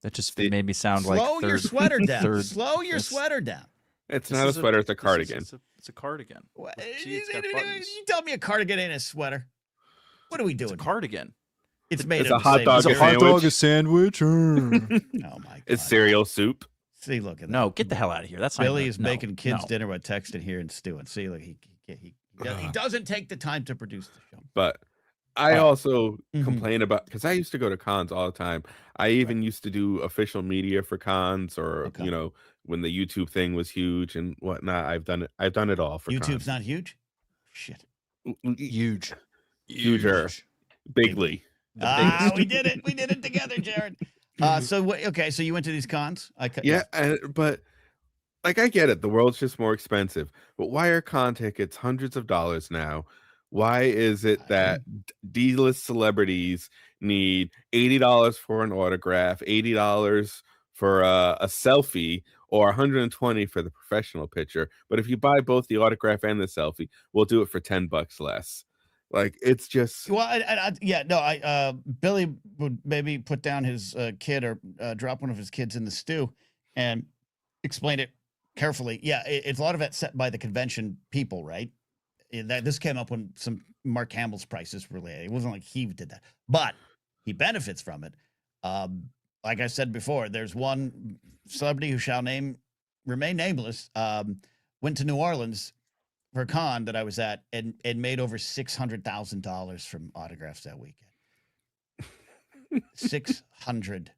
That just made me sound like slow your sweater down. Slow your sweater down. It's not a sweater, it's a cardigan. It's a cardigan. You tell me a cardigan ain't a sweater. What are we doing? It's a cardigan. It's made it's of a hot dog. It's a hot dog, a sandwich. Oh my God. It's cereal soup. See, look at that. No, get the hell out of here. That's Billy is making kids dinner by texting here and stewing. See, look, he doesn't take the time to produce the show. But I also complain about, because I used to go to cons all the time. I even used to do official media for cons, or when the YouTube thing was huge and whatnot. I've done it all for YouTube's cons. not huge. Shit. Huger. Bigly. We did it. We did it together, Jared. So you went to these cons? But like, I get it. The world's just more expensive. But why are con tickets hundreds of dollars now? Why is it that D-list celebrities need $80 for an autograph, $80 for a selfie, or $120 for the professional picture? But if you buy both the autograph and the selfie, we'll do it for $10 less. Like, it's just Billy would maybe put down his kid or drop one of his kids in the stew and explain it carefully. Yeah, it's a lot of it set by the convention people, right? This came up when some Mark Hamill's prices were related. It wasn't like he did that, but he benefits from it. Like I said before, there's one celebrity who shall remain nameless, went to New Orleans for a con that I was at and made over $600,000 from autographs that weekend. 600.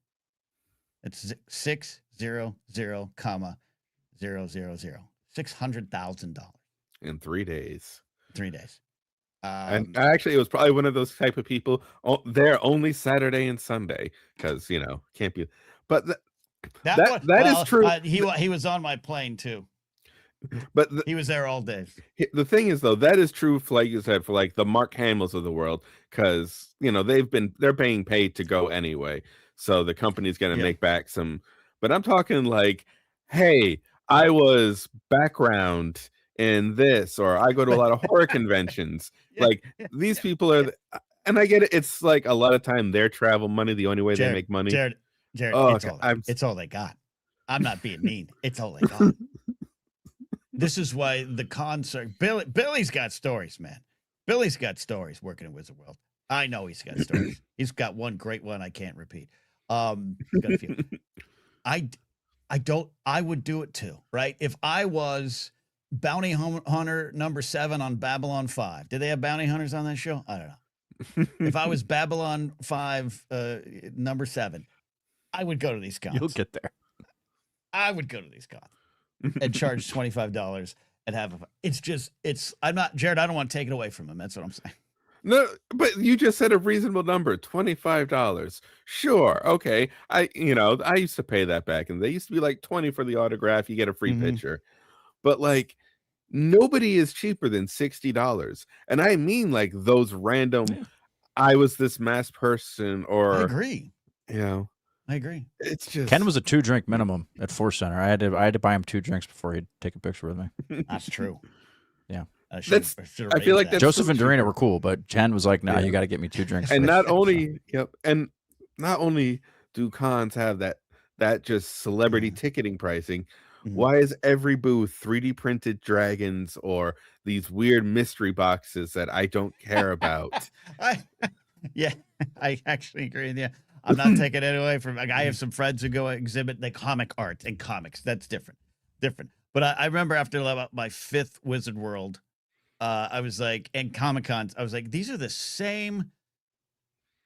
It's 600, comma 000. $600,000 in 3 days. 3 days. And actually, it was probably one of those type of people there only Saturday and Sunday because can't be. But that is true. He was on my plane too. But he was there all day. The thing is, though, that is true. For, like you said, for like the Mark Hamills of the world, because they're being paid to go anyway, so the company's going to make back some. But I'm talking like, hey, I was background in this, or I go to a lot of horror conventions. Like these people are, and I get it. It's like a lot of time their travel money, the only way they make money. Jared, it's all they got. I'm not being mean. It's all they got. This is why the concert. Billy's got stories, man. Billy's got stories working in Wizard World. I know he's got stories. He's got one great one I can't repeat. Got a few. I would do it too, right? If I was bounty hunter number 7 on Babylon 5, did they have bounty hunters on that show? I don't know. If I was Babylon 5 number 7, I would go to these cons. You'll get there. I would go to these cons and charge $25 and have I'm not Jared. I don't want to take it away from him. That's what I'm saying. No, but you just said a reasonable number, $25. Sure, okay. I used to pay that back, and they used to be like 20 for the autograph. You get a free picture, but like nobody is cheaper than $60, and I mean like those random. I was this mass person, or I agree. I agree. It's just Ken was a 2-drink minimum at Force Center. I had to buy him 2 drinks before he'd take a picture with me. That's true. Yeah. I feel like that's Joseph and Dorina were cool, but Ken was like, "Nah, you got to get me 2 drinks." And not only do cons have that just celebrity ticketing pricing. Why is every booth 3D printed dragons or these weird mystery boxes that I don't care about? I actually agree with you. I'm not taking it away from. Like, I have some friends who go exhibit the comic art and comics. That's different. But I remember after about my 5th Wizard World, I was like, and Comic Cons, I was like, these are the same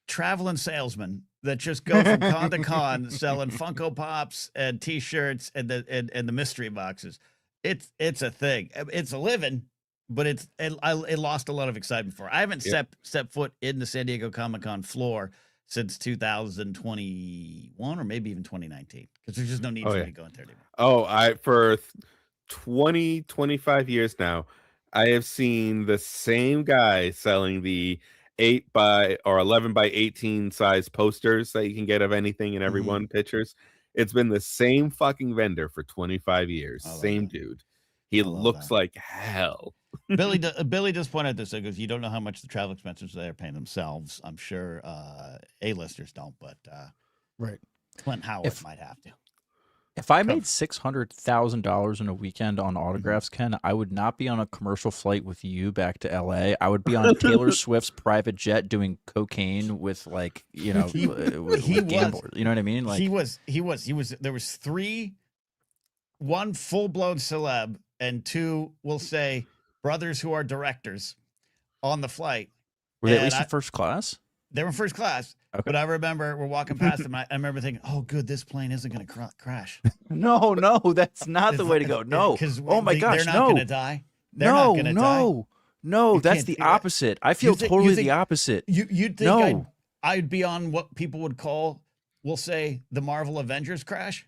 traveling salesmen that just go from con to con selling Funko Pops and T-shirts and the mystery boxes. It's a thing. It's a living, but it lost a lot of excitement for it. I haven't stepped foot in the San Diego Comic Con floor since 2021 or maybe even 2019 because there's just no need for me to go in there anymore. For 25 years now, I have seen the same guy selling the 8 by or 11 by 18 size posters that you can get of anything and everyone pictures. It's been the same fucking vendor for 25 years. Same dude. He looks like hell. Billy does point out this because you don't know how much the travel expenses they're paying themselves. I'm sure A-listers don't, but Clint Howard might have to. If I made $600,000 in a weekend on autographs, Ken, I would not be on a commercial flight with you back to LA. I would be on Taylor Swift's private jet doing cocaine with with gamblers. You know what I mean? Like he was. There was 3, 1 full-blown celeb and 2, we'll say, brothers who are directors on the flight. Were they at least in first class? They were in first class. Okay. But I remember we're walking past them. I remember thinking, "Oh, good, this plane isn't going to crash." No, that's not the way to go. No, oh my gosh, they're not going to die. They're not going to die. No, that's the opposite. I feel totally the opposite. You'd think I'd be on what people would call, we'll say, the Marvel Avengers crash.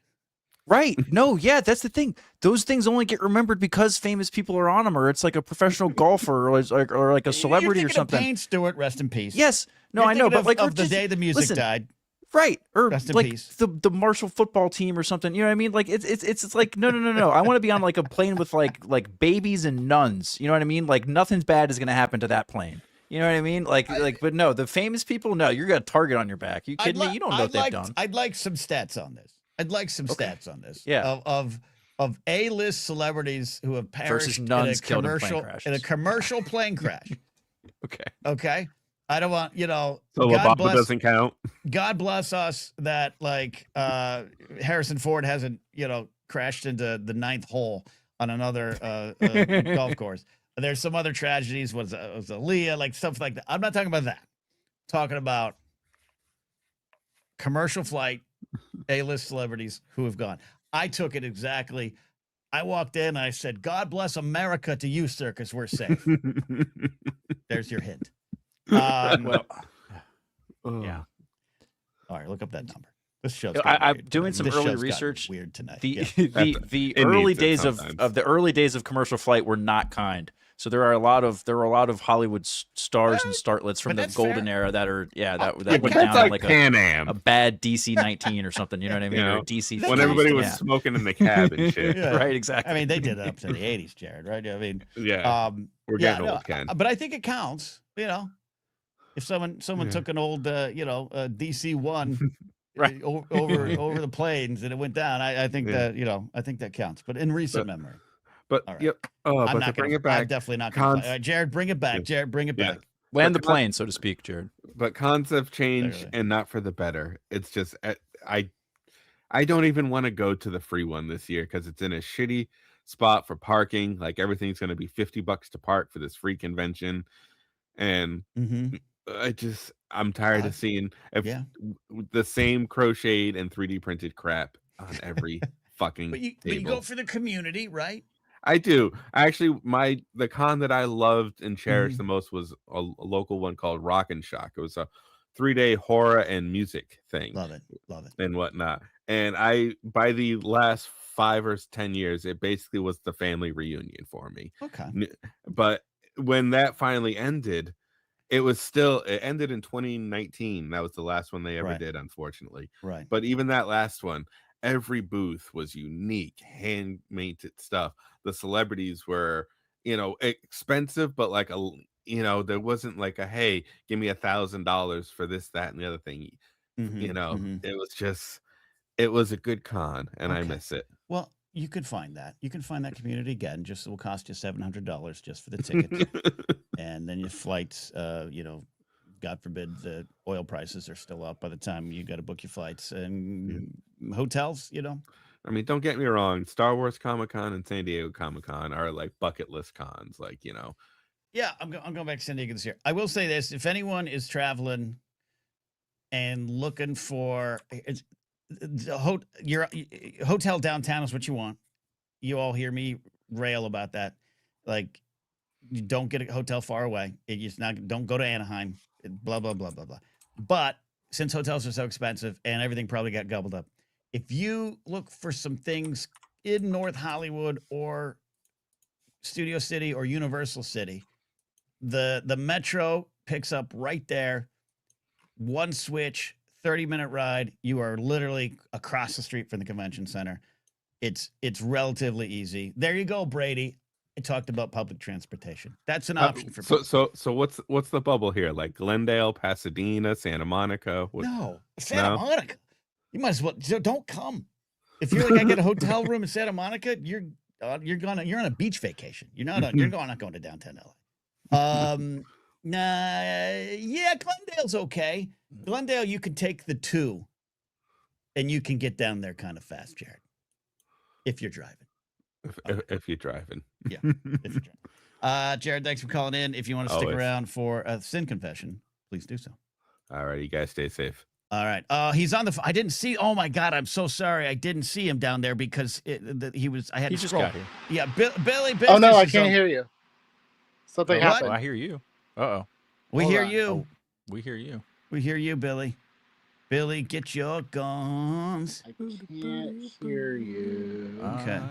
Right. No, yeah, that's the thing. Those things only get remembered because famous people are on them, or it's like a professional golfer, or like a celebrity or something. Payne Stewart, rest in peace. Yes. No, I know, but like of the day the music died. Right. Or rest in like peace. the Marshall football team or something. You know what I mean? Like it's like no. I want to be on like a plane with like babies and nuns. You know what I mean? Like nothing's bad is going to happen to that plane. You know what I mean? But no, the famous people, no, you're got a target on your back. You kidding me? You don't know what they've done. I'd like some stats on this. Stats on this. Yeah. Of A-list celebrities who have perished versus nuns in a commercial plane crash. Okay. I don't want, So God bless, doesn't count. God bless us that Harrison Ford hasn't, crashed into the 9th hole on another golf course. There's some other tragedies. Was Aaliyah, like stuff like that. I'm not talking about that. I'm talking about commercial flight, A-list celebrities who have gone. I took it exactly. I walked in and I said, "God bless America to you, sir, because we're safe." There's your hint. Well, Yeah. All right, look up that number. This show's I'm doing some this early show's gotten research. weird tonight. The Yeah. the It early needs it days sometimes. of the early days of commercial flight were not kind. So there were a lot of Hollywood stars and starlets from but the that's golden fair. era that are that Yeah, went but down that's in like like Pan a Am. bad DC-19 or something. You know what I mean? You Or know, a DC when when three. everybody was Yeah. smoking in the cab and shit. Yeah. Right, exactly. I mean, they did it up to the 80s, Jared, right? I mean, Yeah, we're getting old, Ken. but I think it counts, you know. If someone Yeah. took an old DC-1 Right. over the plains and it went down, I think Yeah. that I think that counts. But in recent memory. But All right. yep. Oh, I'm but not to bring gonna, it back, I'm definitely not going cons- to. Jared, bring it back. Yeah. Jared, bring it Yeah. back. Land the But con- plane, so to speak, Jared. but cons have changed, Clearly. and not for the better. It's just I don't even want to go to the free one this year because it's in a shitty spot for parking. Like everything's going to be $50 to park for this free convention, and Mm-hmm. I'm tired of I've- seeing the same crocheted and 3D printed crap on every fucking But you table. go for the community, right? I do. Actually, the con that I loved and cherished Mhm. the most was a local one called Rock and Shock. It was a 3-day horror and music thing Love it. and whatnot. And by the last 5 or 10 years, it basically was the family reunion for me. Okay. But when that finally ended, it ended in 2019. That was the last one they ever Right. did, unfortunately. Right. But even that last one, every booth was unique, hand-painted stuff. The celebrities were, expensive, but like there wasn't like hey, give me $1,000 for this, that, and the other thing. Mhm. It was a good con, and I Okay. miss it. Well, you could find that. You can find that community again. Just it will cost you $700 just for the tickets, and then your flights. God forbid the oil prices are still up by the time you got to book your flights and hotels. I mean, don't get me wrong. Star Wars Comic-Con and San Diego Comic-Con are like bucket list cons. Like, Yeah, I'm going back to San Diego this year. I will say this: if anyone is traveling and looking for your hotel downtown is what you want. You all hear me rail about that. Like, you don't get a hotel far away. Don't go to Anaheim. Blah blah blah blah blah. But since hotels are so expensive and everything probably got gobbled up, if you look for some things in North Hollywood or Studio City or Universal City, the Metro picks up right there. One switch, 30-minute ride. You are literally across the street from the convention center. It's relatively easy. There you go, Brady. I talked about public transportation. That's an option for people. So what's the bubble here? Like Glendale, Pasadena, Santa Monica? No, Santa Monica. You might as well don't come. If you're like, I get a hotel room in Santa Monica, you're on a beach vacation. You're not going to downtown LA. Glendale's okay. Glendale, you can take the 2 and you can get down there kind of fast, Jared. If you're driving. If you're driving. Yeah. If you're driving. Jared, thanks for calling in. If you want to stick around for a sin confession, please do so. All right, you guys stay safe. All right. He's on the I didn't see. Oh my God, I'm so sorry. I didn't see him down there because he was. I had He to just scroll. got here. Yeah, Billy. Oh no, I Business is can't on- hear you. Something What? happened. Oh, I hear you. Uh-oh. We Hold hear on. you. Oh, we hear you. We hear you, Billy. Billy, get your guns. I can't hear you. Okay.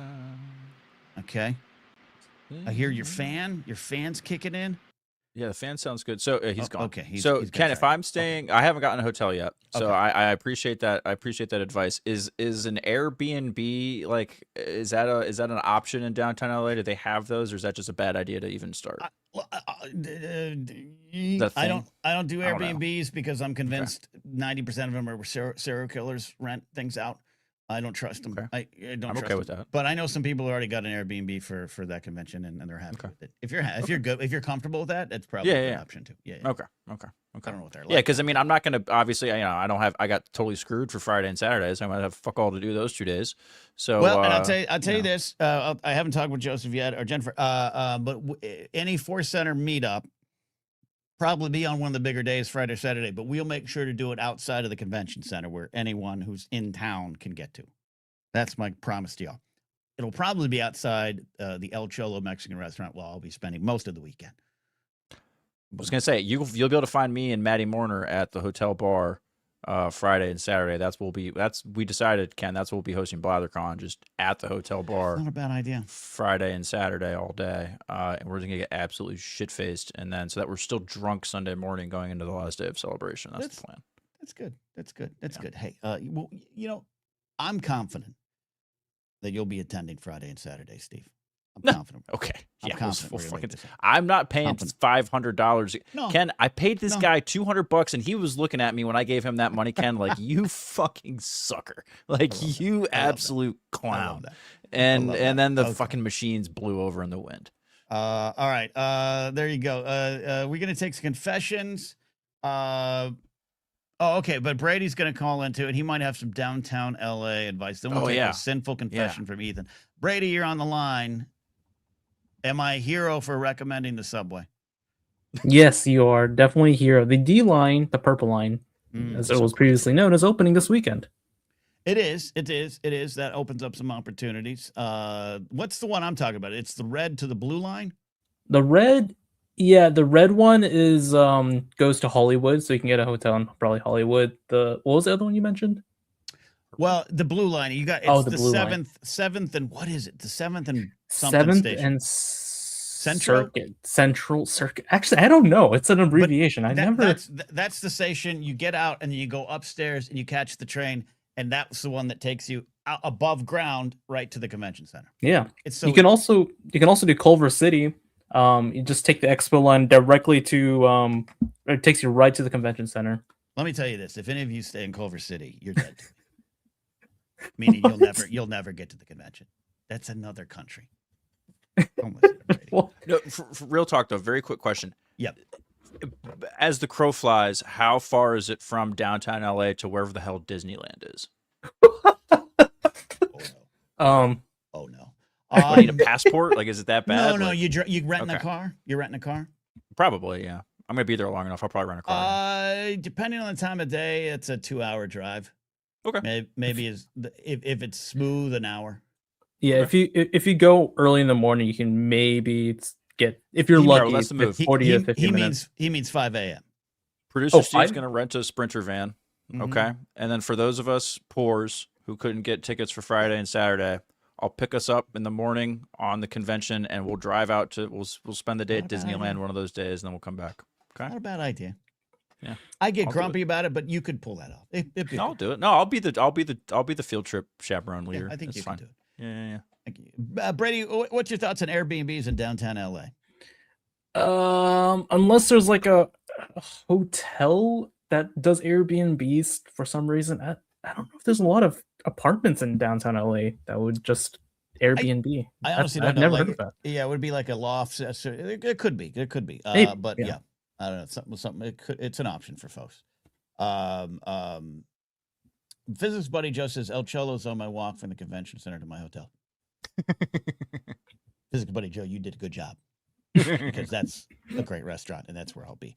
Okay. I hear your fan. Your fan's kicking in. Yeah, the fan sounds good. So he's gone. Okay. He's So gonna Ken, if try. I'm staying, I haven't gotten a hotel yet. So Okay. I appreciate that. I appreciate that advice. Is an Airbnb like is that an option in downtown LA? Do they have those, or is that just a bad idea to even start? I don't thing? I don't do I don't know. Airbnbs because I'm convinced 90% of them are serial killers rent things out. I don't trust them. Okay. I don't I'm trust okay with them. that. But I know some people who already got an Airbnb for that convention, and they're happy Okay. with it. If you're good, if you're comfortable with that, that's probably Yeah, a good yeah. option too. Yeah. Okay. I don't know what they're like. Yeah, because I mean, I'm not gonna obviously. I got totally screwed for Friday and Saturday, so I'm gonna have fuck all to do those 2 days. So Well, and I'll tell you know. this. I haven't talked with Joseph yet or Jennifer. But any Force Center meetup probably be on one of the bigger days, Friday or Saturday. But we'll make sure to do it outside of the convention center where anyone who's in town can get to. That's my promise to y'all. It'll probably be outside the El Cholo Mexican restaurant where I'll be spending most of the weekend. I was gonna say you'll be able to find me and Maddie Morner at the hotel bar Friday and Saturday. We decided, Ken. That's what we'll be hosting BlatherCon, just at the hotel bar. Not a bad idea. Friday and Saturday all day, and we're gonna get absolutely shit faced, and then so that we're still drunk Sunday morning going into the last day of celebration. That's the plan. That's good. That's good. That's good. Hey, well, I'm confident that you'll be attending Friday and Saturday, Steve. I'm confident. Okay. I'm Yeah, confident we'll we're gonna make fucking. this happen. I'm not paying Confident. $500. No. Ken, I paid this No. guy $200, and he was looking at me when I gave him that money. Ken, like you fucking sucker, like love you that. I love absolute I love clown. that. And love and that. then the Okay. fucking machines blew over in the wind. All right. There you go. We're gonna take some confessions. Okay, but Brady's gonna call into it. He might have some downtown LA advice. Then we'll take a sinful confession from Ethan. Brady, you're on the line. Am I a hero for recommending the subway? Yes, you are definitely a hero. The D line, the purple line, as it so was great. previously known, is opening this weekend. It is. That opens up some opportunities. What's the one I'm talking about? It's the red to the blue line. The red, the red one is goes to Hollywood, so you can get a hotel in probably Hollywood. What was the other one you mentioned? Well, the blue line. You got Oh, it's the the blue line. seventh, and what is it? The seventh and something Seventh station. and Central? Central Circuit. Actually, I don't know. It's an abbreviation. That's the station. You get out and then you go upstairs and you catch the train, and that's the one that takes you out above ground right to the convention center. Yeah. It's so you can also do Culver City. You just take the Expo line directly to it takes you right to the convention center. Let me tell you this: if any of you stay in Culver City, you're dead. Meaning you'll never get to the convention. That's another country. Don't listen to Brady. Well, No, for real talk though. Very quick question. Yep. As the crow flies, how far is it from downtown LA to wherever the hell Disneyland is? Oh no. I need a passport. Like, is it that bad? No. Like, You renting a okay. car? You're renting a car? Probably, yeah. I'm gonna be there long enough. I'll probably rent a car. Depending on the time of day, it's a 2-hour drive. Okay. Maybe if it's smooth, an hour. yeah, if you go early in the morning, you can maybe get, if you're He- lucky, that's the move. 40 to 50 minutes. He means 5 a.m. Producer Oh, Steve's fine. gonna rent a Sprinter van. Mhm. Okay. And then for those of us poors who couldn't get tickets for Friday and Saturday, I'll pick us up in the morning on the convention, and we'll drive out to. We'll spend the day at Not a bad Disneyland idea. one of those days, and then we'll come back. Okay. Not a bad idea. Yeah. I get I'll do grumpy about it, but you could pull that off. I'll do it. No, I'll be the field trip chaperone leader. I think That's you fine. can do it. Yeah. Thank you. Brady, what's your thoughts on Airbnbs in downtown LA? Unless there's like a hotel that does Airbnbs for some reason. I don't know if there's a lot of apartments in downtown LA that would just Airbnb. I honestly I've don't know. never Like, heard of that. yeah, it would be like a loft. It could be. Maybe, But yeah. yeah, I don't know. Something. It's an option for folks. Physics buddy Joe says El Cholo's on my walk from the convention center to my hotel. Physics buddy Joe, you did a good job because that's a great restaurant and that's where I'll be.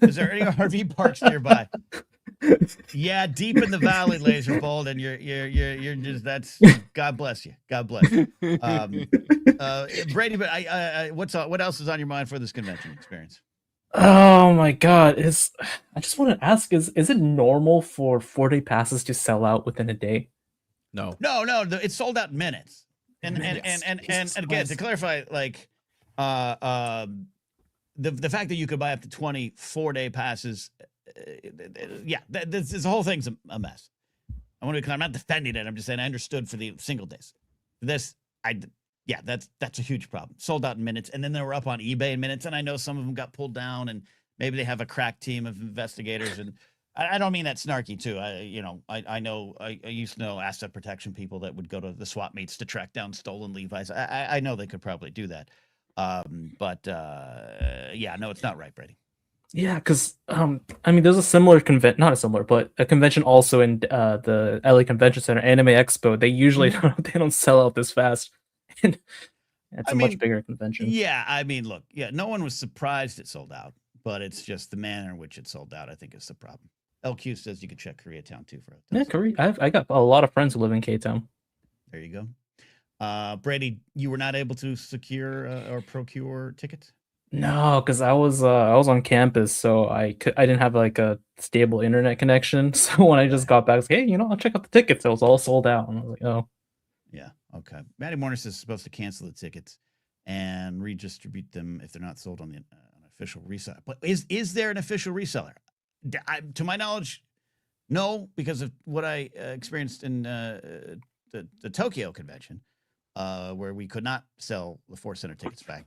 Is there any RV parks nearby? Yeah, deep in the valley, Laser Bold, and you're just that's God bless you. God bless you. Brady, but what else is on your mind for this convention experience? Oh my god, I just want to ask, is it normal for 4-day passes to sell out within a day? No. No, it's sold out in minutes. And Minutes. and Jesus again, to Christ. clarify, like the fact that you could buy up to 20 4-day passes, this whole thing's a mess. I want to be clear, I'm not defending it. I'm just saying I understood for the single days. That's a huge problem. Sold out in minutes, and then they were up on eBay in minutes. And I know some of them got pulled down, and maybe they have a crack team of investigators and I don't mean that snarky too. I know I used to know asset protection people that would go to the swap meets to track down stolen Levi's. I know they could probably do that. But yeah, no, it's not right, Brady. Yeah, because I mean, there's a similar not a similar, but a convention also in the LA Convention Center, Anime Expo. They usually they don't sell out this fast, and it's a much bigger convention. Yeah, I mean, look, yeah, no one was surprised it sold out, but it's just the manner in which it sold out, I think, is the problem. LQ says you could check Koreatown too for hotels. Yeah, Korea. I got a lot of friends who live in K-Town. There you go. Brady, you were not able to secure or procure tickets? No, because I was on campus, so I didn't have like a stable internet connection. So when I just got back, I was like, hey, I'll check out the tickets. It was all sold out, and I was like, oh. Yeah. Okay. Matty Morner is supposed to cancel the tickets and redistribute them if they're not sold on the official reseller. But is there an official reseller? To my knowledge, no, because of what I experienced in the Tokyo convention, where we could not sell the Force Center tickets back.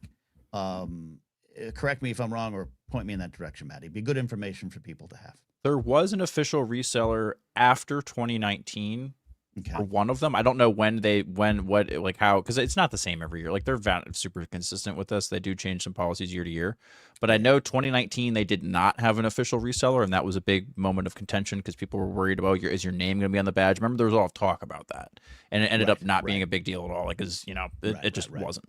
Correct me if I'm wrong or point me in that direction, Matt. It'd be good information for people to have. There was an official reseller after 2019 for one of them. I don't know how, because it's not the same every year. Like they're super consistent with us. They do change some policies year to year. But I know 2019 they did not have an official reseller, and that was a big moment of contention because people were worried about is your name going to be on the badge? Remember, there was a lot of talk about that, and it ended up not being a big deal at all, because it just wasn't.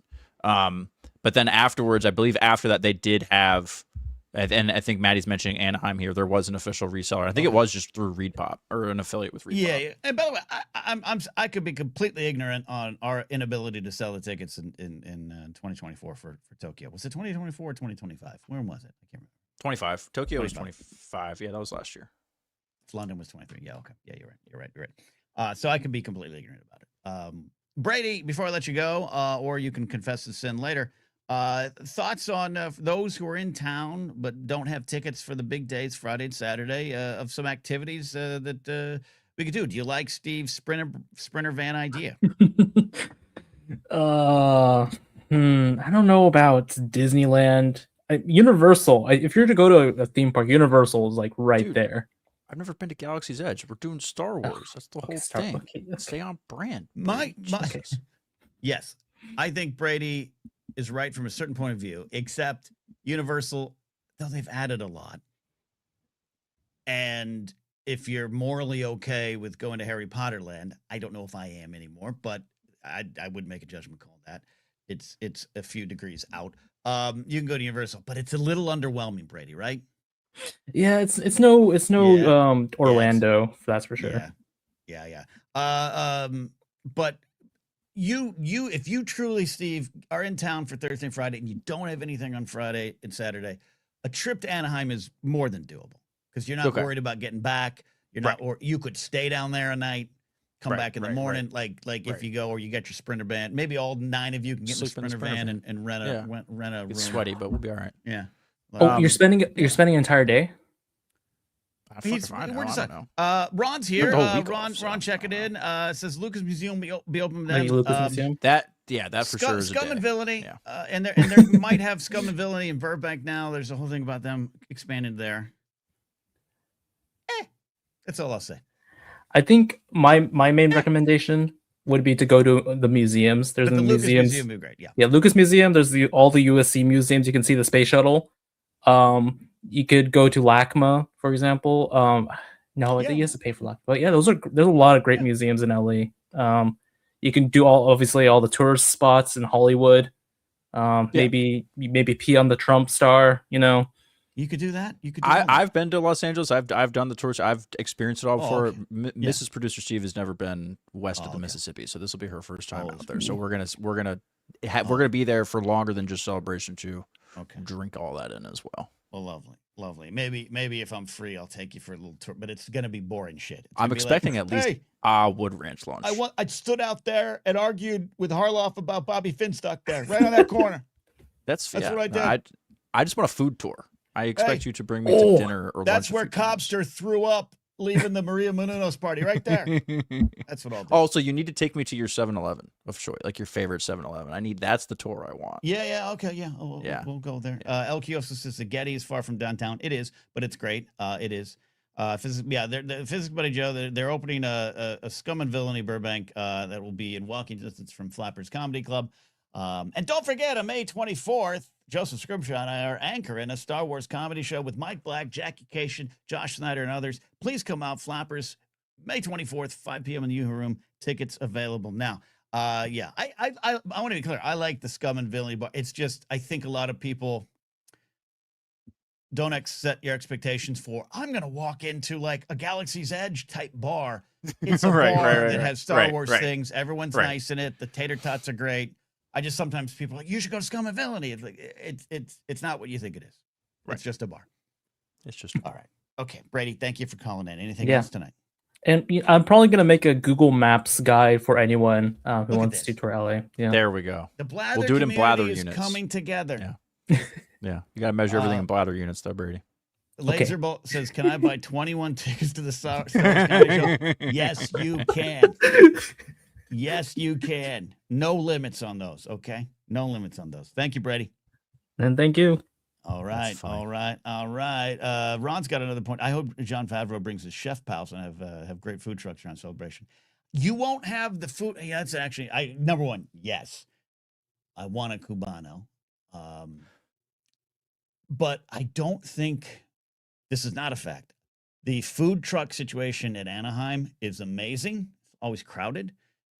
But then afterwards, I believe after that, they did have, and I think Maddie's mentioning Anaheim here. There was an official reseller. I think it was just through ReedPop or an affiliate with ReedPop. Yeah. And by the way, I could be completely ignorant on our inability to sell the tickets in 2024 for Tokyo. Was it 2024 or 2025? When was it? I can't remember. 25. Tokyo was 25. Yeah, that was last year. London was 23. Yeah. Okay. Yeah, you're right. So I can be completely ignorant about it. Brady, before I let you go, or you can confess the sin later, thoughts on those who are in town but don't have tickets for the big days, Friday and Saturday, of some activities that we could do. Do you like Steve's Sprinter van idea? I don't know about Disneyland. Universal. If you're to go to a theme park, Universal is like right there. I've never been to Galaxy's Edge. We're doing Star Wars. That's the whole thing. Stay on brand. Yes, I think Brady is right from a certain point of view, except Universal, though they've added a lot. And if you're morally okay with going to Harry Potter Land, I don't know if I am anymore, but I would make a judgment call on that. It's a few degrees out. You can go to Universal, but it's a little underwhelming, Brady, right? Yeah, it's no Orlando, that's for sure. Yeah. But if you truly, Steve, are in town for Thursday and Friday and you don't have anything on Friday and Saturday, a trip to Anaheim is more than doable because you're not worried about getting back. You're not, or you could stay down there a night, come back in the morning. Like if you go or you get your Sprinter van, maybe all 9 of you can get in the Sprinter van and rent a room. It's sweaty, but we'll be all right. Yeah. You're spending an entire day? We're just Ron's here. Ron checking in. Says Lucas Museum be open then. Museum? That for sure is Scum and Villainy. Yeah. And there might have Scum and Villainy in Burbank now. There's a whole thing about them expanding there. That's all I'll say. I think my main recommendation would be to go to the museums. There's the Lucas museums. Museum would be great. Yeah, Lucas Museum. There's all the USC museums. You can see the space shuttle. You could go to LACMA, for example. No, you have to pay for LACMA. But yeah, there's a lot of great museums in LA. You can do all the tourist spots in Hollywood. Maybe pee on the Trump star. You could do that. I've been to Los Angeles. I've done the tours. I've experienced it all before. Okay. Mrs. Producer Steve has never been west of the Mississippi, so this will be her first time out there. So we're gonna be there for longer than just Celebration to drink all that in as well. Well, lovely. Maybe if I'm free, I'll take you for a little tour, but it's gonna be boring shit. I'm expecting at least Wood Ranch lunch. I stood out there and argued with Harloff about Bobby Finstock there, right on that corner. That's what I did. I just want a food tour. I expect you to bring me to dinner or lunch. That's where Cobster threw up leaving the Maria Menounos party right there. That's what I'll do. Oh, so you need to take me to your 7-Eleven of choice, like your favorite 7-Eleven. That's the tour I want. Yeah. Okay. Yeah. We'll go there. El Kioso says the Getty is far from downtown. It is, but it's great. It is. The Physics Buddy Joe, they're opening a Scum and Villainy Burbank that will be in walking distance from Flappers Comedy Club. And don't forget, on May 24th, Joseph Scrimshaw and I are anchoring a Star Wars comedy show with Mike Black, Jackie Cation, Josh Snyder, and others. Please come out, Flappers. May 24th, 5 p.m. in the Yoo-Hoo Room. Tickets available now. I want to be clear. I like the Scum and Villainy, but it's just, I think a lot of people don't set your expectations for, I'm going to walk into like a Galaxy's Edge type bar. It's a bar that has Star Wars things. Everyone's nice in it. The tater tots are great. I just sometimes people are like, you should go to Scum and Villainy. It's like, it's not what you think it is. It's just a bar. It's just all right. Okay, Brady, thank you for calling in. Anything else tonight? And I'm probably going to make a Google Maps guide for anyone who wants to tour LA. Yeah. There we go. The Blather we'll do it in blather is units. Coming together. Yeah. Yeah. You got to measure everything in blather units, though, Brady. Laserbolt says, can I buy 21 tickets to the Star Wars Comedy Show? Yes, you can. Yes, you can. No limits on those, okay? No limits on those. Thank you, Brady. And thank you. All right, all right. Ron's got another point. I hope John Favreau brings his chef pals and have great food trucks around Celebration. You won't have the food. Yeah, that's actually number one. Yes, I want a Cubano, but I don't think this is not a fact. The food truck situation at Anaheim is amazing. It's always crowded.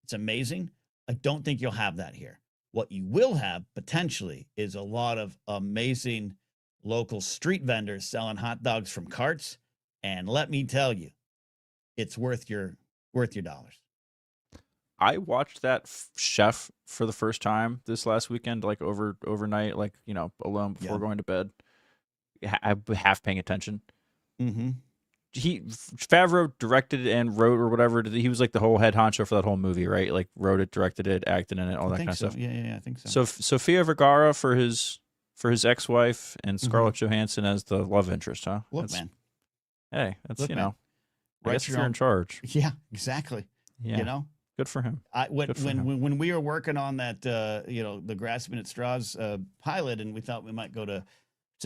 It's amazing. I don't think you'll have that here. What you will have potentially is a lot of amazing local street vendors selling hot dogs from carts. And let me tell you, it's worth your dollars. I watched that chef for the first time this last weekend, like overnight, like, alone before going to bed. I'm half paying attention. Mm-hmm. Favreau directed and wrote or whatever. He was like the whole head honcho for that whole movie, right? Like wrote it, directed it, acted in it, all that kind of stuff. Yeah, I think so. So Sofia Vergara for his ex-wife and Scarlett Johansson as the love interest, huh? Look, man. Hey, that's Look, man. I guess you're in charge. Yeah, exactly. Yeah. Good for him. When we were working on that, the Grasping at Straws pilot, and we thought we might go to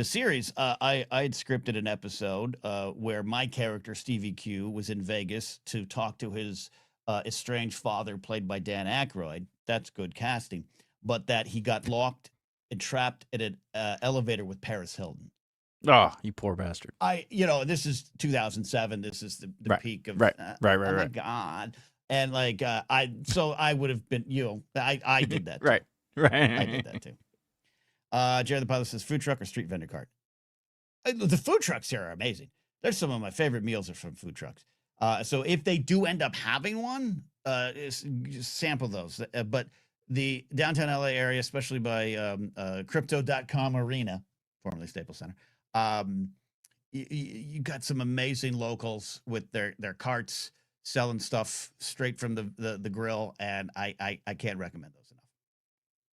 series, I had scripted an episode where my character, Stevie Q, was in Vegas to talk to his estranged father, played by Dan Aykroyd. That's good casting. But that he got locked and trapped at an elevator with Paris Hilton. Oh, you poor bastard. This is 2007. This is the peak of right. My God. And like I would have been, I did that. Right. I did that too. Jared the Pilot says, food truck or street vendor cart? The food trucks here are amazing. There's some of my favorite meals are from food trucks. So if they do end up having one, just sample those. But the downtown LA area, especially by Crypto.com Arena, formerly Staples Center, you got some amazing locals with their carts selling stuff straight from the grill, and I can't recommend those enough.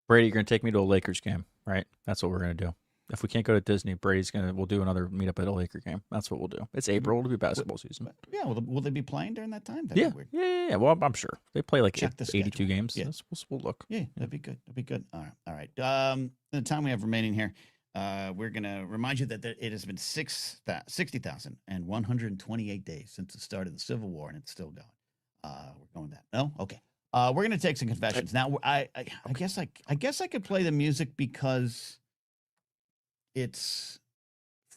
Brady, you're gonna take me to a Lakers game, right? That's what we're gonna do. If we can't go to Disney, we'll do another meetup at a Laker game. That's what we'll do. It's April. It'll be basketball season. Yeah. Will they be playing during that time? That'd be weird. Yeah. Well, I'm sure they play like 82 games. Yeah. We'll look. Yeah, that'd be good. All right. The time we have remaining here, we're gonna remind you that it has been 60,128 days since the start of the Civil War, and it's still going. We're going that. No, okay. We're gonna take some confessions now. I guess I could play the music because it's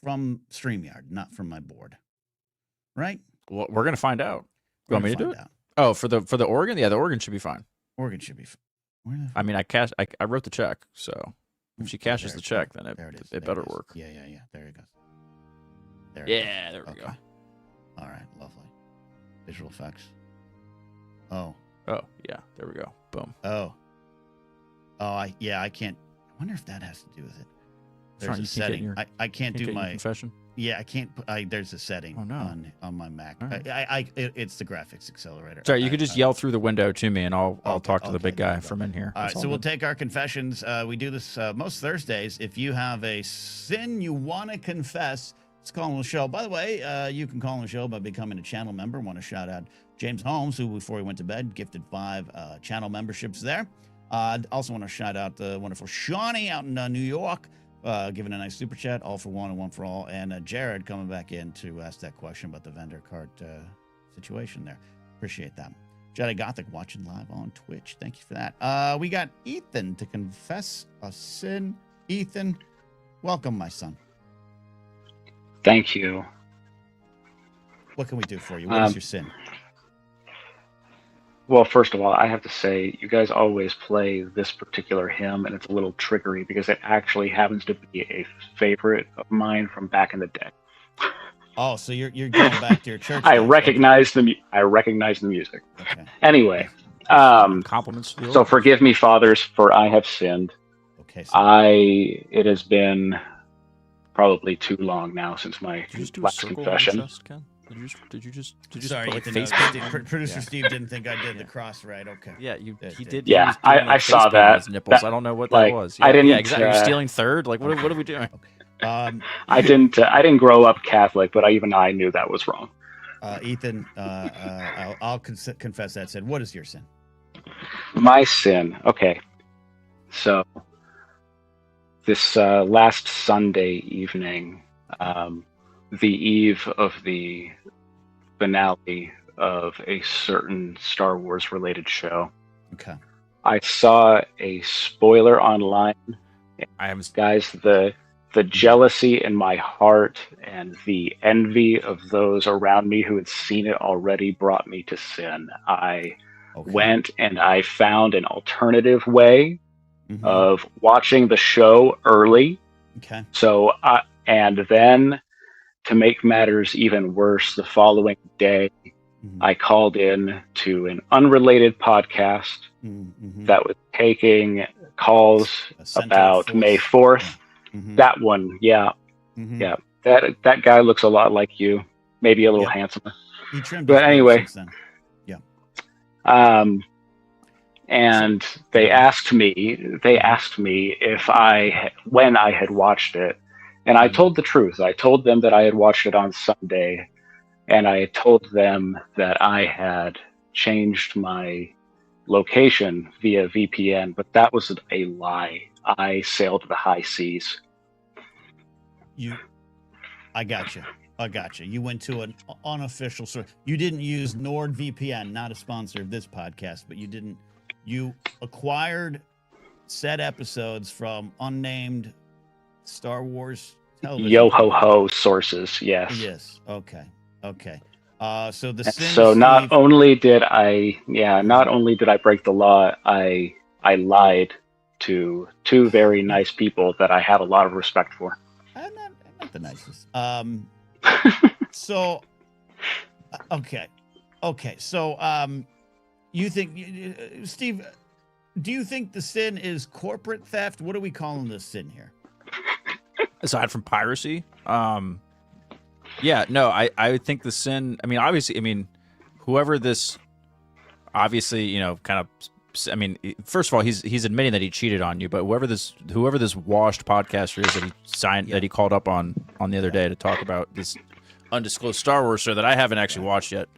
from StreamYard, not from my board, right? Well, we're gonna find out. You want me to do it? Oh, for the organ? Yeah, the organ should be fine. Organ should be. I mean, I wrote the check, so if she cashes the check, then it better work. Yeah. There it goes. There we go. All right, lovely. Visual effects. Oh, yeah, there we go. Boom. I can't. I wonder if that has to do with it. There's a setting. I can't do my confession. Yeah, I can't. There's a setting on my Mac. Right. It's the graphics accelerator. Sorry, you could just yell through the window to me, and I'll talk to the big guy from in here. All right, so we'll take our confessions. We do this most Thursdays. If you have a sin you want to confess, let's call on the show. By the way, you can call on the show by becoming a channel member. Want to shout out James Holmes, who before he went to bed gifted 5 channel memberships there. Also want to shout out the wonderful Shawnee out in New York. giving a nice super chat, all for one and one for all. And Jared coming back in to ask that question about the vendor cart situation there. Appreciate that. Jedi Gothic watching live on Twitch. Thank you for that. We got Ethan to confess a sin. Ethan, welcome, my son. Thank you. What can we do for you? What is your sin? Well, first of all, I have to say, you guys always play this particular hymn, and it's a little trickery because it actually happens to be a favorite of mine from back in the day. Oh, so you're going back to your church. I days. recognize I recognize the music. Okay. Anyway, Compliments. To the so Lord. forgive me, fathers, for I have sinned. Okay. So It has been probably too long now since my Did you just do a last circle on your confession. chest, Ken? Did you just sorry, put, like, Ethan. face Steve, paint? producer Yeah. Steve didn't think I did the Yeah. cross right. Okay. Yeah, he did. Yeah, he was doing, I like, saw face paint on that. his nipples. That- I don't know what like, that was. I Yeah, didn't, yeah, exactly. You're stealing third. Like, what are we doing? I didn't grow up Catholic, but I knew that was wrong. Ethan, I'll confess that sin. What is your sin? My sin. Okay. So this last Sunday evening, the eve of the finale of a certain Star Wars related show, Okay. I saw a spoiler online. I haven't. Guys, the jealousy in my heart and the envy of those around me who had seen it already brought me to sin. I went and I found an alternative way of watching the show early. Okay. So, and then to make matters even worse, the following day, I called in to an unrelated podcast that was taking calls about May 4th. That one, yeah. Yeah. That guy looks a lot like you, maybe a little handsomer. He trimmed but his beard anyway, since then. Yeah. And they asked me if when I had watched it, and I told the truth. I told them that I had watched it on Sunday, and I told them that I had changed my location via VPN, but that was a lie. I sailed the high seas. I got you. You went to an unofficial source. You didn't use NordVPN, not a sponsor of this podcast, but you acquired said episodes from unnamed Star Wars television. Yo ho ho sources, yes. Yes. Okay. So the sin. So not only did I break the law, I lied to two very nice people that I have a lot of respect for. I'm not the nicest. So, okay. So, you think, Steve? Do you think the sin is corporate theft? What are we calling this sin here? Aside from piracy, yeah, no, I think the sin. I mean, obviously, whoever this, obviously, kind of. I mean, first of all, he's admitting that he cheated on you, but whoever this washed podcaster is that he signed that he called up on the other day to talk about this undisclosed Star Wars show that I haven't actually watched yet.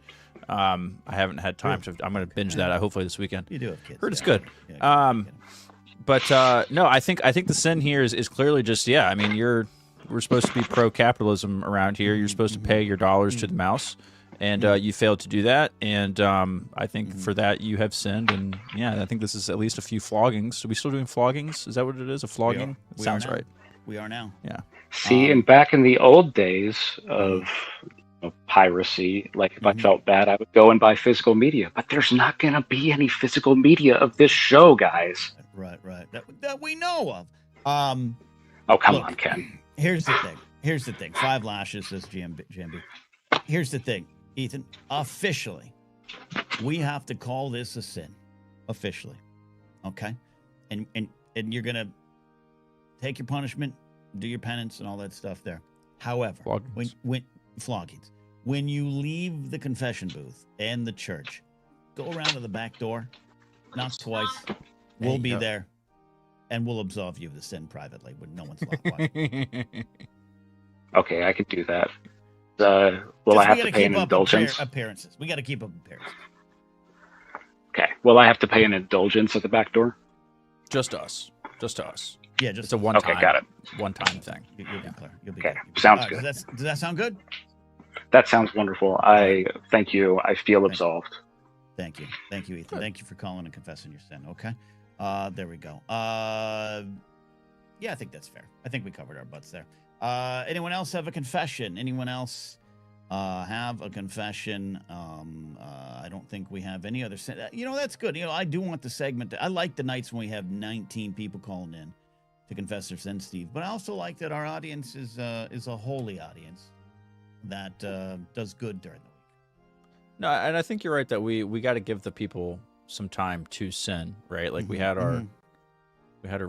I haven't had time to. I'm going to binge that hopefully this weekend. You do have kids. Heard it's good. But no, I think the sin here is clearly just I mean, we're supposed to be pro capitalism around here. You're supposed to pay your dollars to the mouse. And you failed to do that, and I think for that you have sinned, and I think this is at least a few floggings. Are we still doing floggings? Is that what it is? A flogging? Sounds right. We are now. Yeah. See, and back in the old days of piracy, like if I felt bad, I would go and buy physical media. But there's not going to be any physical media of this show, guys. Right. That we know of. Oh, come on, Ken. Here's the thing. 5 lashes, says GMB. Here's the thing. Ethan, officially, we have to call this a sin. Officially. Okay? And you're going to take your punishment, do your penance and all that stuff there. However, floggings. When you leave the confession booth and the church, go around to the back door, knock twice. We'll be there, and we'll absolve you of the sin privately when no one's watching. Okay, I could do that. Will I have to pay an indulgence? Appearances. We got to keep up appearances. Okay. Will I have to pay an indulgence at the back door? Just us. Yeah, just It's a one-time. Okay, got it. One-time thing. You'll be clear. You'll be Okay, good. You'll be sounds good. good. Does that sound good? That sounds wonderful. I thank you. I feel absolved. Thank you, Ethan. Good. Thank you for calling and confessing your sin. Okay, there we go. Yeah, I think that's fair. I think we covered our butts there. Anyone else have a confession? Anyone else have a confession? I don't think we have any other. You know, that's good. You know, I do want the segment. I like the nights when we have 19 people calling in to confess their sins, Steve. But I also like that our audience is a holy audience that does good during the week. No, and I think you're right that we got to give the people some time to sin, right? Like we had our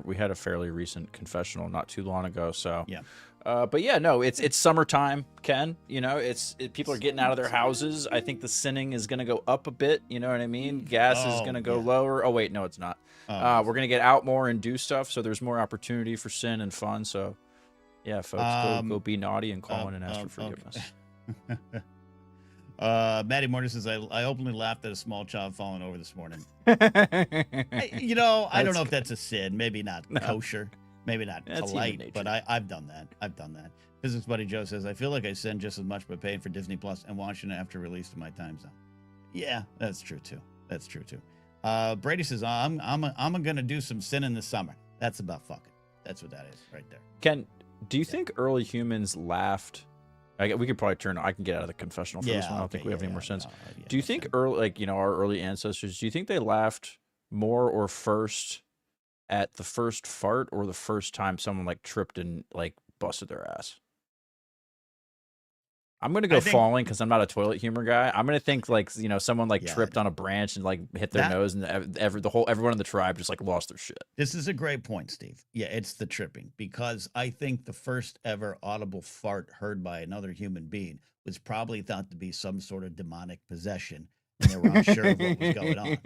we had a fairly recent confessional not too long ago, so yeah. But yeah, no, it's summertime, Ken. You know, people are getting out of their houses. I think the sinning is going to go up a bit. You know what I mean? Gas is going to go lower. Oh wait, no, it's not. We're going to get out more and do stuff, so there's more opportunity for sin and fun. So yeah, folks, go be naughty and call in and ask for forgiveness. Okay. Maddie Morton says, I openly laughed at a small child falling over this morning. You know, I don't know if that's a sin. Maybe not kosher. Maybe not polite, but I've done that. Physics buddy Joe says, I feel like I sinned just as much by paying for Disney Plus and watching it after release to my time zone. Yeah, that's true too. Brady says, I'm gonna do some sinning this summer. That's about fucking. That's what that is right there. Ken, do you think early humans laughed? We could probably I can get out of the confessional for this one. I don't think we have any more sense. Do you think our early ancestors, do you think they laughed more or first at the first fart or the first time someone like tripped and like busted their ass? I'm going to go falling because I'm not a toilet humor guy. I'm going to think like, someone like tripped on a branch and like hit their nose and everyone in the tribe just like lost their shit. This is a great point, Steve. Yeah, it's the tripping, because I think the first ever audible fart heard by another human being was probably thought to be some sort of demonic possession, and they were unsure of what was going on.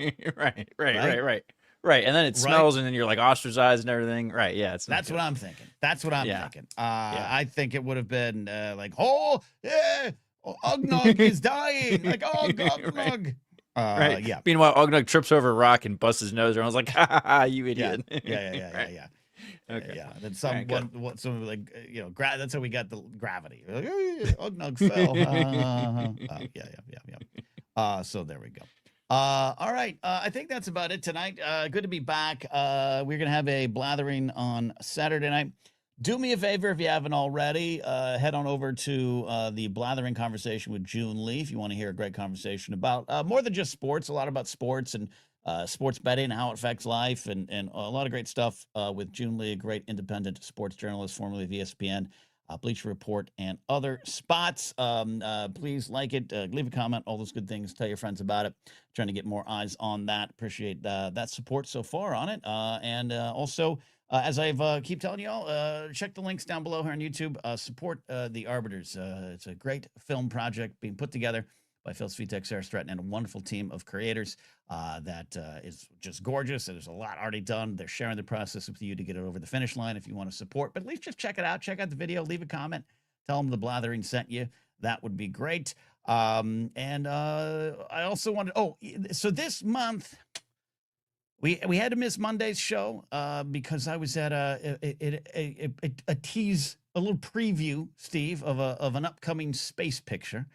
Right. And then it smells and then you're like ostracized and everything. Right. Yeah. That's what I'm thinking. Thinking. I think it would have been like, oh, yeah, Ugnog is dying. Like, oh, Ugnog. Right. Yeah. Meanwhile, Ugnog trips over a rock and busts his nose. And I was like, ha ha ha, you idiot. Yeah. Okay. Yeah. Then someone like, that's how we got the gravity. Like, hey, Ugnog fell. Yeah. So there we go. All right. I think that's about it tonight. Good to be back. We're going to have a Blathering on Saturday night. Do me a favor if you haven't already. Head on over to the Blathering conversation with June Lee if you want to hear a great conversation about more than just sports, a lot about sports and sports betting and how it affects life, and a lot of great stuff with June Lee, a great independent sports journalist, formerly of ESPN. Bleacher Report, and other spots. Please like it, leave a comment, all those good things. Tell your friends about it. Trying to get more eyes on that. Appreciate that support so far on it. And also, as I've keep telling y'all, check the links down below here on YouTube. Support The Arbiters. It's a great film project being put together by Phil Svitek, Sarah Stratton, and a wonderful team of creators that is just gorgeous. There's a lot already done. They're sharing the process with you to get it over the finish line if you want to support. But at least just check it out. Check out the video. Leave a comment. Tell them the Blathering sent you. That would be great. I also wanted... so this month... We had to miss Monday's show because I was at a tease, a little preview, Steve, of an upcoming space picture.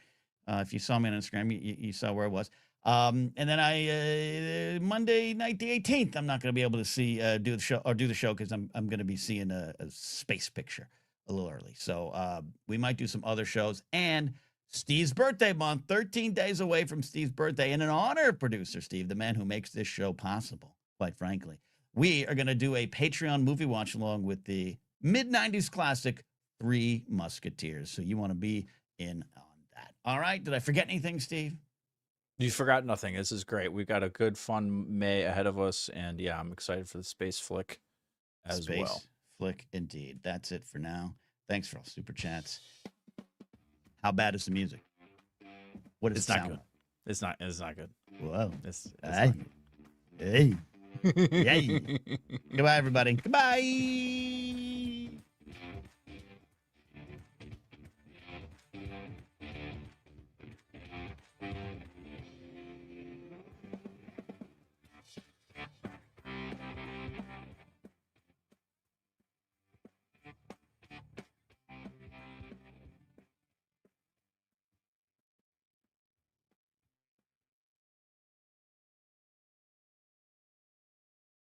If you saw me on Instagram, you saw where I was. And then Monday night, the 18th, I'm not going to be able to do the show because I'm going to be seeing a space picture a little early. So we might do some other shows. And Steve's birthday month, 13 days away from Steve's birthday, and in honor of producer Steve, the man who makes this show possible, quite frankly, we are going to do a Patreon movie watch along with the mid-90s classic Three Musketeers. So you want to be in on that. All right. Did I forget anything, Steve? You forgot nothing. This is great. We've got a good, fun May ahead of us. And yeah, I'm excited for the space flick as well. Space flick, indeed. That's it for now. Thanks for all super chats. How bad is the music? What is it's not good. It's not good. Whoa. It's hey. Hey. Yay. Goodbye, everybody. Goodbye.